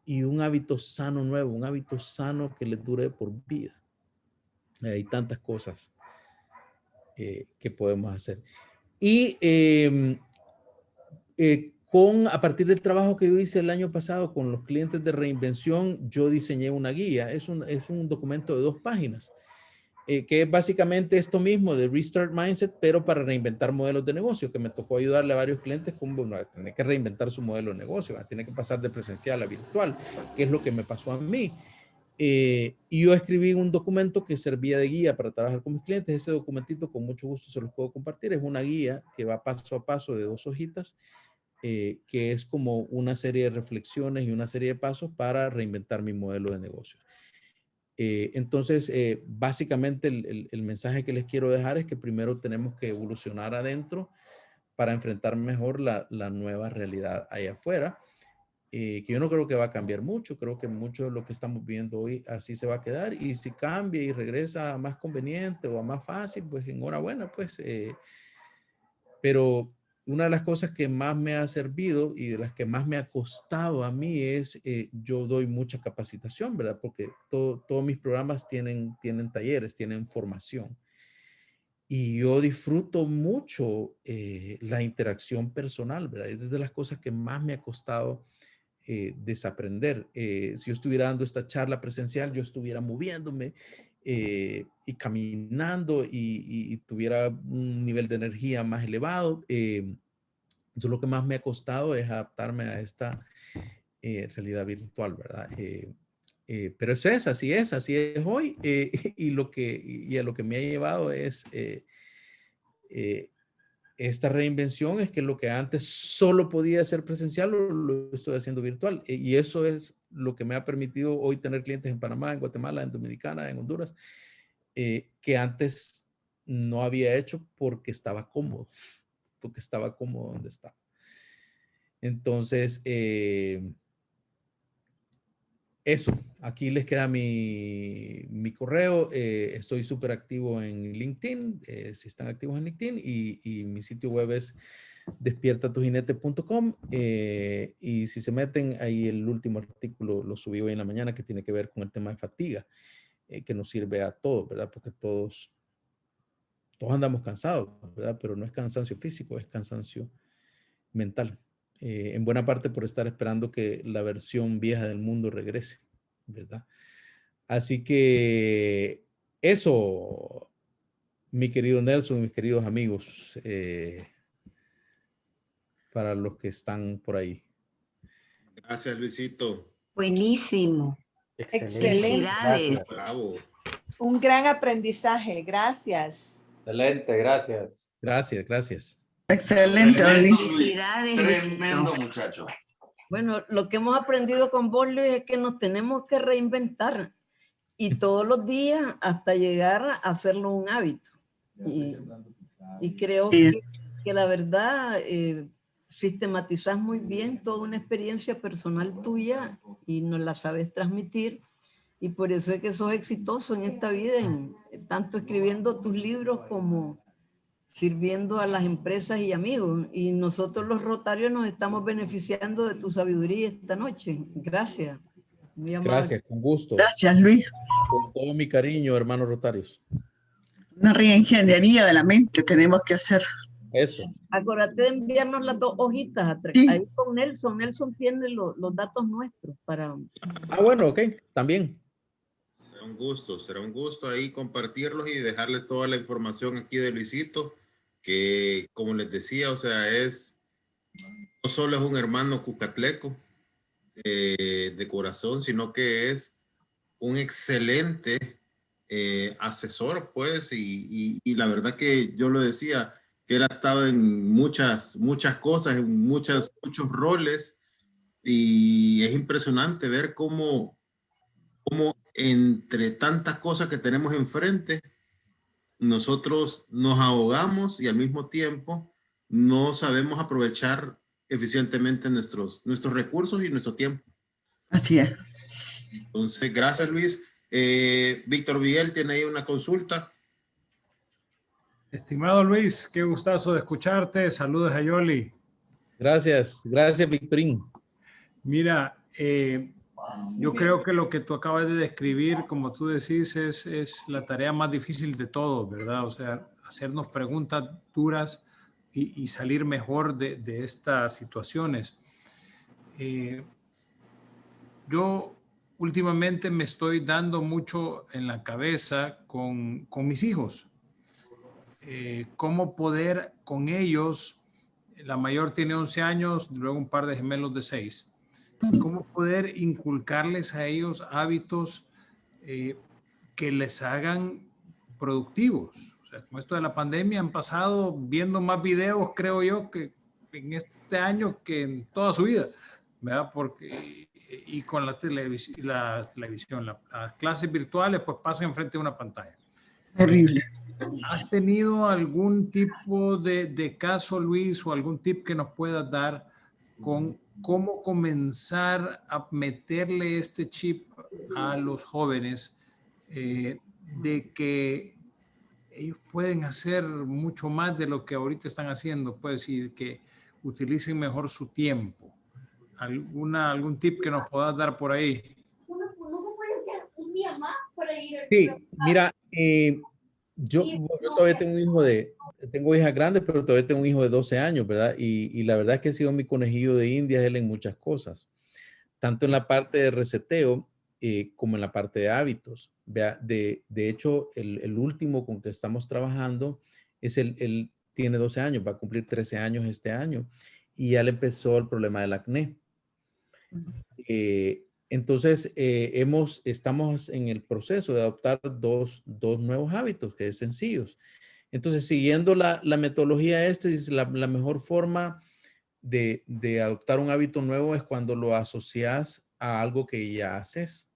y un hábito sano nuevo, un hábito sano que les dure por vida. Hay tantas cosas que podemos hacer. Y a partir del trabajo que yo hice el año pasado con los clientes de reinvención, yo diseñé una guía. Es un documento de 2 páginas. Que es básicamente esto mismo de Restart Mindset, pero para reinventar modelos de negocio, que me tocó ayudarle a varios clientes como tener que reinventar su modelo de negocio, a tener que pasar de presencial a virtual, que es lo que me pasó a mí. Y yo escribí un documento que servía de guía para trabajar con mis clientes. Ese documentito con mucho gusto se los puedo compartir. Es una guía que va paso a paso de 2 hojitas, que es como una serie de reflexiones y una serie de pasos para reinventar mi modelo de negocio. Entonces, básicamente el mensaje que les quiero dejar es que primero tenemos que evolucionar adentro para enfrentar mejor la nueva realidad allá afuera, que yo no creo que va a cambiar mucho, creo que mucho de lo que estamos viendo hoy así se va a quedar, y si cambia y regresa a más conveniente o a más fácil, pues enhorabuena, pues, pero una de las cosas que más me ha servido y de las que más me ha costado a mí es, yo doy mucha capacitación, ¿verdad? Porque todos mis programas tienen talleres, tienen formación. Y yo disfruto mucho la interacción personal, ¿verdad? Es de las cosas que más me ha costado desaprender. Si yo estuviera dando esta charla presencial, yo estuviera moviéndome y caminando y tuviera un nivel de energía más elevado. Eso lo que más me ha costado es adaptarme a esta realidad virtual, ¿verdad? Pero eso es, así es hoy. Y a lo que me ha llevado es esta reinvención, es que lo que antes solo podía ser presencial, lo estoy haciendo virtual. Y eso es lo que me ha permitido hoy tener clientes en Panamá, en Guatemala, en Dominicana, en Honduras, que antes no había hecho porque estaba cómodo donde estaba. Entonces, eso, aquí les queda mi correo. Estoy súper activo en LinkedIn, si están activos en LinkedIn, y mi sitio web es despiertatujinete.com. Y si se meten ahí, el último artículo lo subí hoy en la mañana, que tiene que ver con el tema de fatiga, que nos sirve a todos, ¿verdad? Porque todos andamos cansados, ¿verdad? Pero no es cansancio físico, es cansancio mental. En buena parte por estar esperando que la versión vieja del mundo regrese, ¿verdad? Así que eso, mi querido Nelson, mis queridos amigos, para los que están por ahí. Gracias, Luisito. Buenísimo. Excelente. Felicidades. Bravo. Un gran aprendizaje. Gracias. Excelente, gracias. Gracias. Excelente, don Luis. Felicidades, Tremendo Luisito. muchacho. Bueno, lo que hemos aprendido con vos, Luis, es que nos tenemos que reinventar y todos los días hasta llegar a hacerlo un hábito. Y creo que la verdad sistematizas muy bien toda una experiencia personal tuya y nos la sabes transmitir. Y por eso es que sos exitoso en esta vida, tanto escribiendo tus libros como sirviendo a las empresas y amigos. Y nosotros los rotarios nos estamos beneficiando de tu sabiduría esta noche. Gracias. Muy amable. Gracias, con gusto. Gracias, Luis. Con todo mi cariño, hermanos rotarios. Una reingeniería de la mente tenemos que hacer. Eso. Acuérdate de enviarnos las 2 hojitas. Sí. Ahí con Nelson. Nelson tiene los datos nuestros para... Bueno, ok, también. Será un gusto ahí compartirlos y dejarles toda la información aquí de Luisito, que como les decía, o sea, no solo es un hermano cucatleco de corazón, sino que es un excelente asesor, pues, y la verdad que yo lo decía, que él ha estado en muchas cosas, en muchos roles, y es impresionante ver cómo entre tantas cosas que tenemos enfrente, nosotros nos ahogamos y al mismo tiempo no sabemos aprovechar eficientemente nuestros recursos y nuestro tiempo. Así es. Entonces, gracias, Luis. Víctor Miguel tiene ahí una consulta. Estimado Luis, qué gustazo de escucharte. Saludos a Yoli. Gracias, Victorín. Mira, yo creo que lo que tú acabas de describir, como tú decís, es la tarea más difícil de todo, ¿verdad? O sea, hacernos preguntas duras y salir mejor de estas situaciones. Yo últimamente me estoy dando mucho en la cabeza con mis hijos. Cómo poder con ellos, la mayor tiene 11 años, luego un par de gemelos de 6. Cómo poder inculcarles a ellos hábitos que les hagan productivos. O sea, con esto de la pandemia han pasado viendo más videos, creo yo, que en este año que en toda su vida, ¿verdad? Y con las clases virtuales, pues pasan enfrente de una pantalla. Horrible. ¿Has tenido algún tipo de caso, Luis, o algún tip que nos puedas dar con cómo comenzar a meterle este chip a los jóvenes de que ellos pueden hacer mucho más de lo que ahorita están haciendo, pues, y que utilicen mejor su tiempo? ¿Algún tip que nos puedas dar por ahí? Sí, mira, yo todavía tengo hijas grandes, pero todavía tengo un hijo de 12 años, ¿verdad? Y la verdad es que ha sido mi conejillo de Indias él en muchas cosas, tanto en la parte de reseteo, como en la parte de hábitos. Vea, de hecho, el último con que estamos trabajando es él tiene 12 años, va a cumplir 13 años este año y ya le empezó el problema del acné. Entonces, estamos en el proceso de adoptar dos nuevos hábitos, que es sencillos. Entonces, siguiendo la metodología dice la mejor forma de adoptar un hábito nuevo es cuando lo asocias a algo que ya haces.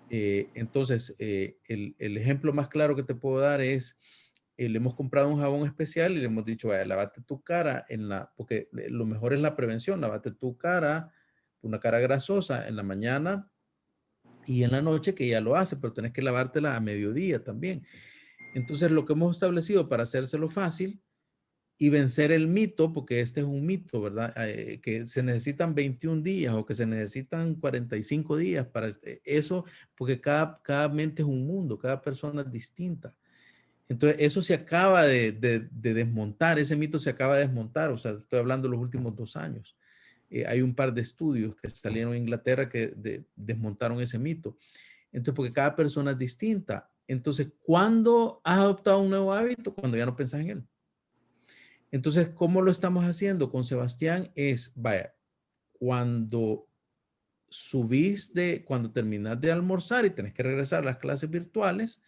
Entonces, el ejemplo más claro que te puedo dar es, le hemos comprado un jabón especial y le hemos dicho, vaya, lávate tu cara porque lo mejor es la prevención, lávate tu cara, una cara grasosa en la mañana y en la noche, que ya lo hace, pero tenés que lavártela a mediodía también. Entonces, lo que hemos establecido para hacérselo fácil y vencer el mito, porque este es un mito, ¿verdad? Que se necesitan 21 días o que se necesitan 45 días para eso, porque cada mente es un mundo, cada persona es distinta. Entonces, eso se acaba de desmontar, ese mito se acaba de desmontar, o sea, estoy hablando de los últimos 2 años. Hay un par de estudios que salieron en Inglaterra que desmontaron ese mito. Entonces, porque cada persona es distinta. Entonces, ¿cuándo has adoptado un nuevo hábito? Cuando ya no pensás en él. Entonces, ¿cómo lo estamos haciendo con Sebastián? Vaya, cuando cuando terminas de almorzar y tenés que regresar a las clases virtuales,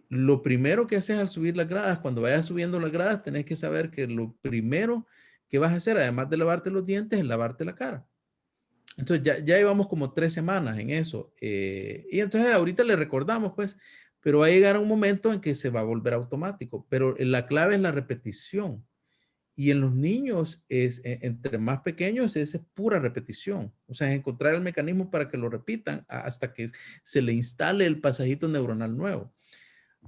lo primero que haces al subir las gradas, cuando vayas subiendo las gradas, tenés que saber que lo primero que vas a hacer, además de lavarte los dientes, es lavarte la cara. Entonces ya llevamos como 3 semanas en eso. Y entonces ahorita le recordamos, pues, pero va a llegar un momento en que se va a volver automático. Pero la clave es la repetición. Y en los niños, entre más pequeños, es pura repetición. O sea, es encontrar el mecanismo para que lo repitan hasta que se le instale el pasajito neuronal nuevo.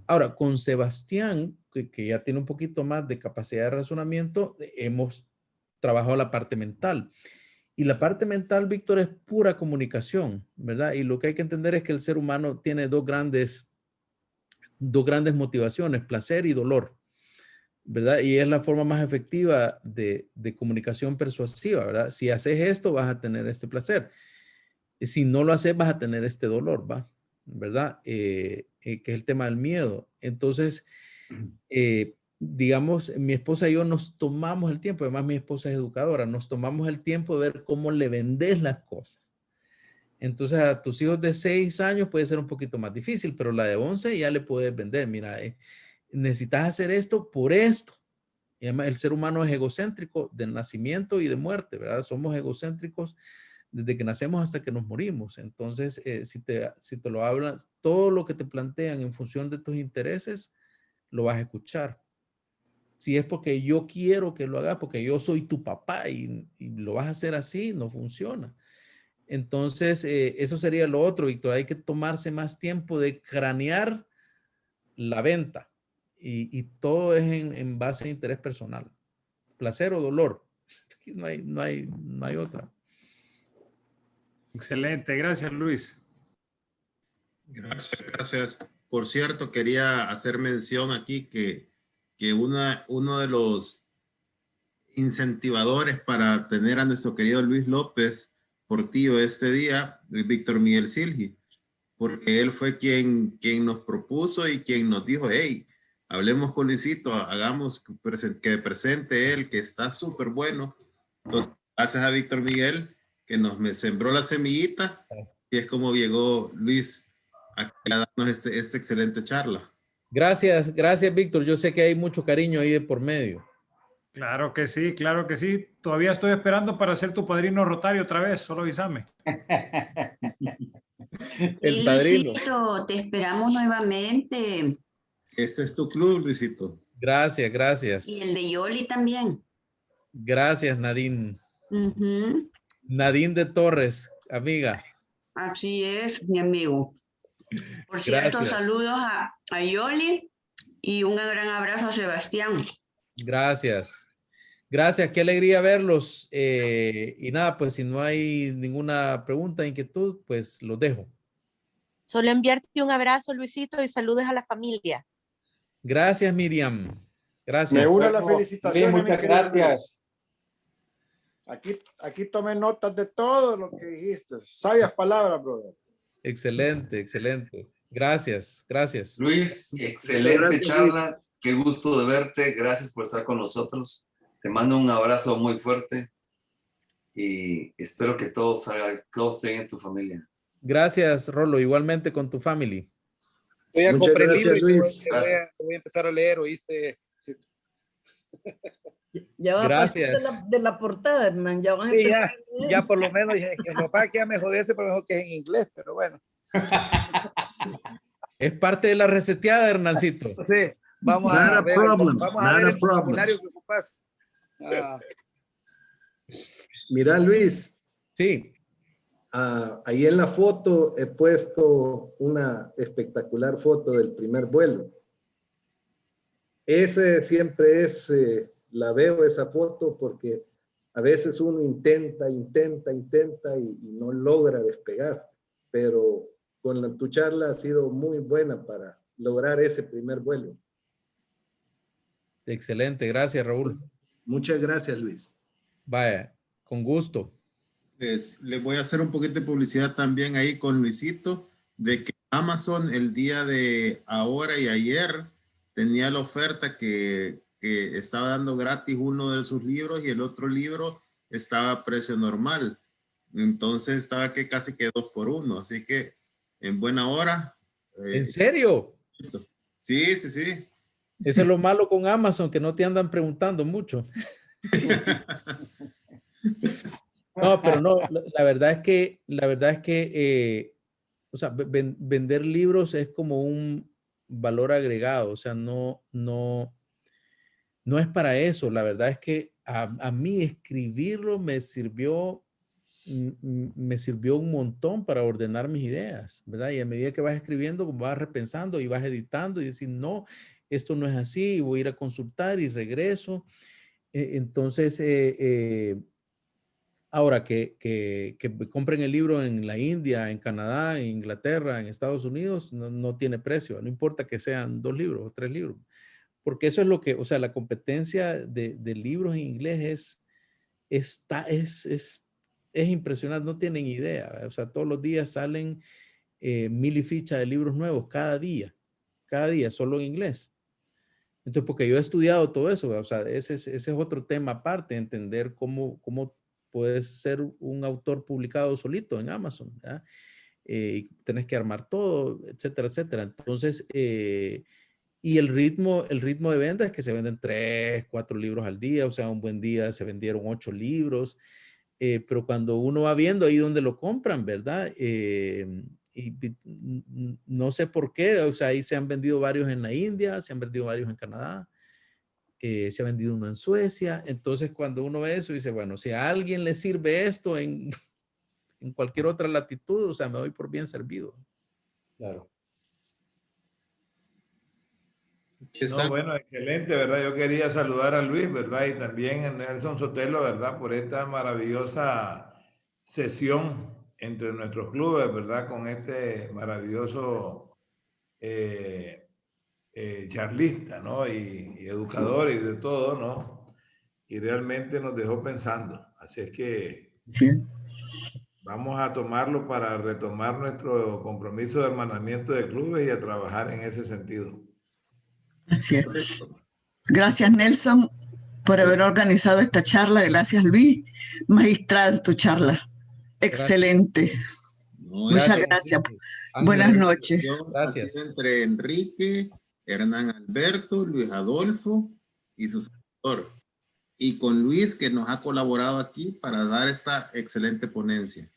Ahora, con Sebastián, que ya tiene un poquito más de capacidad de razonamiento, hemos trabajado la parte mental. Y la parte mental, Víctor, es pura comunicación, ¿verdad? Y lo que hay que entender es que el ser humano tiene dos grandes motivaciones, placer y dolor, ¿verdad? Y es la forma más efectiva de comunicación persuasiva, ¿verdad? Si haces esto, vas a tener este placer. Si no lo haces, vas a tener este dolor, ¿va? ¿Verdad? Que es el tema del miedo. Entonces, digamos, mi esposa y yo nos tomamos el tiempo, además mi esposa es educadora, nos tomamos el tiempo de ver cómo le vendes las cosas. Entonces, a tus hijos de 6 años puede ser un poquito más difícil, pero la de 11 ya le puedes vender. Mira, necesitas hacer esto por esto. Y además, el ser humano es egocéntrico de nacimiento y de muerte, ¿verdad? Somos egocéntricos desde que nacemos hasta que nos morimos. Entonces, si te lo hablas, todo lo que te plantean en función de tus intereses, lo vas a escuchar. Si es porque yo quiero que lo hagas, porque yo soy tu papá y lo vas a hacer así, no funciona. Entonces, eso sería lo otro, Víctor. Hay que tomarse más tiempo de cranear la venta y todo es en base a interés personal. Placer o dolor. No hay otra. Excelente, gracias Luis. Gracias. Por cierto, quería hacer mención aquí que uno de los incentivadores para tener a nuestro querido Luis López Portillo este día es Víctor Miguel Silgi, porque él fue quien nos propuso y quien nos dijo, hey, hablemos con Luisito, hagamos que presente él, que está súper bueno. Entonces, gracias a Víctor Miguel, que me sembró la semillita, y es como llegó Luis a darnos esta excelente charla. Gracias, Víctor. Yo sé que hay mucho cariño ahí de por medio. Claro que sí, claro que sí. Todavía estoy esperando para ser tu padrino rotario otra vez, solo avísame. El padrino. Luisito, te esperamos nuevamente. Este es tu club, Luisito. Gracias. Y el de Yoli también. Gracias, Nadine. Ujú. Nadine de Torres, amiga. Así es, mi amigo. Por cierto, Gracias. saludos a Yoli y un gran abrazo a Sebastián. Gracias, qué alegría verlos. Y nada, pues si no hay ninguna pregunta, inquietud, pues los dejo. Solo enviarte un abrazo, Luisito, y saludos a la familia. Gracias, Miriam. Gracias. Me uno a la felicitación. Muchas gracias. Aquí tomé notas de todo lo que dijiste. Sabias palabras, brother. Excelente, excelente. Gracias, gracias. Luis, excelente gracias, charla. Luis. Qué gusto de verte. Gracias por estar con nosotros. Te mando un abrazo muy fuerte y espero que todos estén en tu familia. Gracias, Rolo. Igualmente con tu family. Yo ya Muchas compré el gracias, libro y Luis. Gracias. voy a empezar a leer, ¿oíste? Sí, Ya va a Gracias. pasar de la portada, Hernán. Ya vas a ya, empezar a leer. ya por lo menos, lo que pasa es que ya me jodiste, pero mejor que es en inglés, pero bueno. Es parte de la reseteada, Hernancito. Sí, vamos Not a a ver, problem, vamos a not ver a el problem. vocabulario que ocupas. Mira, Luis, Sí, ahí en la foto he puesto una espectacular foto del primer vuelo. Ese siempre es, la veo esa foto porque a veces uno intenta y no logra despegar, pero con tu charla ha sido muy buena para lograr ese primer vuelo. excelente. Gracias, Raúl. Muchas gracias, Luis. Vaya, con gusto. Les voy a hacer un poquito de publicidad también ahí con Luisito, de que Amazon el día de ahora y ayer tenía la oferta que estaba dando gratis uno de sus libros y el otro libro estaba a precio normal. Entonces estaba que casi que 2 por 1. Así que en buena hora. ¿En serio? Sí, sí, sí. Eso es lo malo con Amazon, que no te andan preguntando mucho. No, pero no, la verdad es que, o sea, vender libros es como un valor agregado, o sea, no es para eso. La verdad es que a mí escribirlo me sirvió un montón para ordenar mis ideas, ¿verdad? Y a medida que vas escribiendo, vas repensando y vas editando y decir, no, esto no es así, y voy a ir a consultar y regreso. Entonces, ahora que compren el libro en la India, en Canadá, en Inglaterra, en Estados Unidos, no tiene precio. No importa que sean 2 libros o 3 libros. Porque eso es lo que, o sea, la competencia de libros en inglés es impresionante. No tienen idea. O sea, todos los días salen 1000 y ficha de libros nuevos cada día, solo en inglés. Entonces, porque yo he estudiado todo eso, o sea, ese es otro tema aparte, entender cómo puedes ser un autor publicado solito en Amazon, ¿verdad? Y tenés que armar todo, etcétera, etcétera. Entonces, y el ritmo de venta es que se venden 3, 4 libros al día, o sea, un buen día se vendieron 8 libros, pero cuando uno va viendo ahí donde lo compran, ¿verdad? Y no sé por qué, o sea, ahí se han vendido varios en la India, se han vendido varios en Canadá, se ha vendido uno en Suecia. Entonces, cuando uno ve eso, dice, bueno, si a alguien le sirve esto en cualquier otra latitud, o sea, me doy por bien servido. Claro. No, bueno, excelente, ¿verdad? Yo quería saludar a Luis, ¿verdad? Y también a Nelson Sotelo, ¿verdad? Por esta maravillosa sesión entre nuestros clubes, ¿verdad? Con este maravilloso charlista, ¿no? Y educador y de todo, ¿no? Y realmente nos dejó pensando. Así es que Sí. vamos a tomarlo para retomar nuestro compromiso de hermanamiento de clubes y a trabajar en ese sentido. Así es. Gracias, Nelson, por haber organizado esta charla. Gracias, Luis. Magistral tu charla. Excelente. Muchas gracias. Buenas noches. Gracias. Entre Enrique, Hernán Alberto, Luis Adolfo y su servidor. Y con Luis, que nos ha colaborado aquí para dar esta excelente ponencia.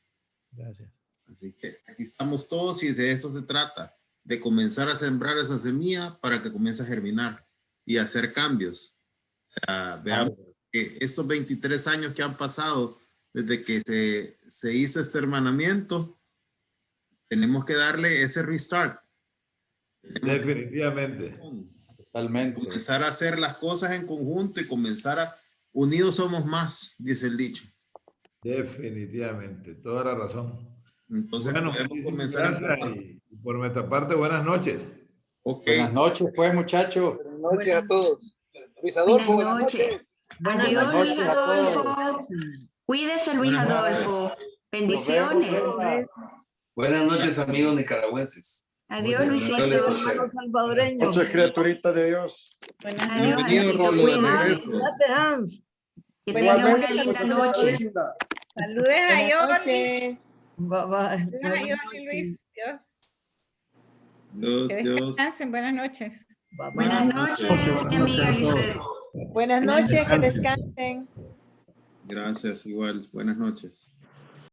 Gracias. Así que aquí estamos todos y de eso se trata, de comenzar a sembrar esa semilla para que comience a germinar y hacer cambios. O sea, veamos que estos 23 años que han pasado desde que se hizo este hermanamiento, tenemos que darle ese restart. Definitivamente. Totalmente. Comenzar a hacer las cosas en conjunto y comenzar a... Unidos somos más, dice el dicho. Definitivamente, toda la razón. Entonces, bueno, podemos comenzar. Gracias y por nuestra parte, buenas noches. Okay. Buenas noches, pues, muchachos. Buenas noches a todos. Luis Adolfo, buenas noches. Adiós, Luis Adolfo. Cuídese, Luis Buenas noches. Adolfo. Bendiciones. Buenas noches, amigos nicaragüenses. Adiós, Luisito. Dios les proteja. Hermanos salvadoreños. Muchas criaturitas de Dios. Adiós, Bienvenido, Hansito, Rolo, de cuídense. regreso. Cuídate, Hans. Que tengan una Igualmente, linda profesora noche. linda. Saludes a Buenas Jordi. noches. Bye, bye. Saludes a Jordi, Luis. Dios, Que Dios. descansen. Buenas noches. Bye, bye. Buenas noches, mi amiga Lisset. Buenas noches, que descansen. Gracias, igual. Buenas noches.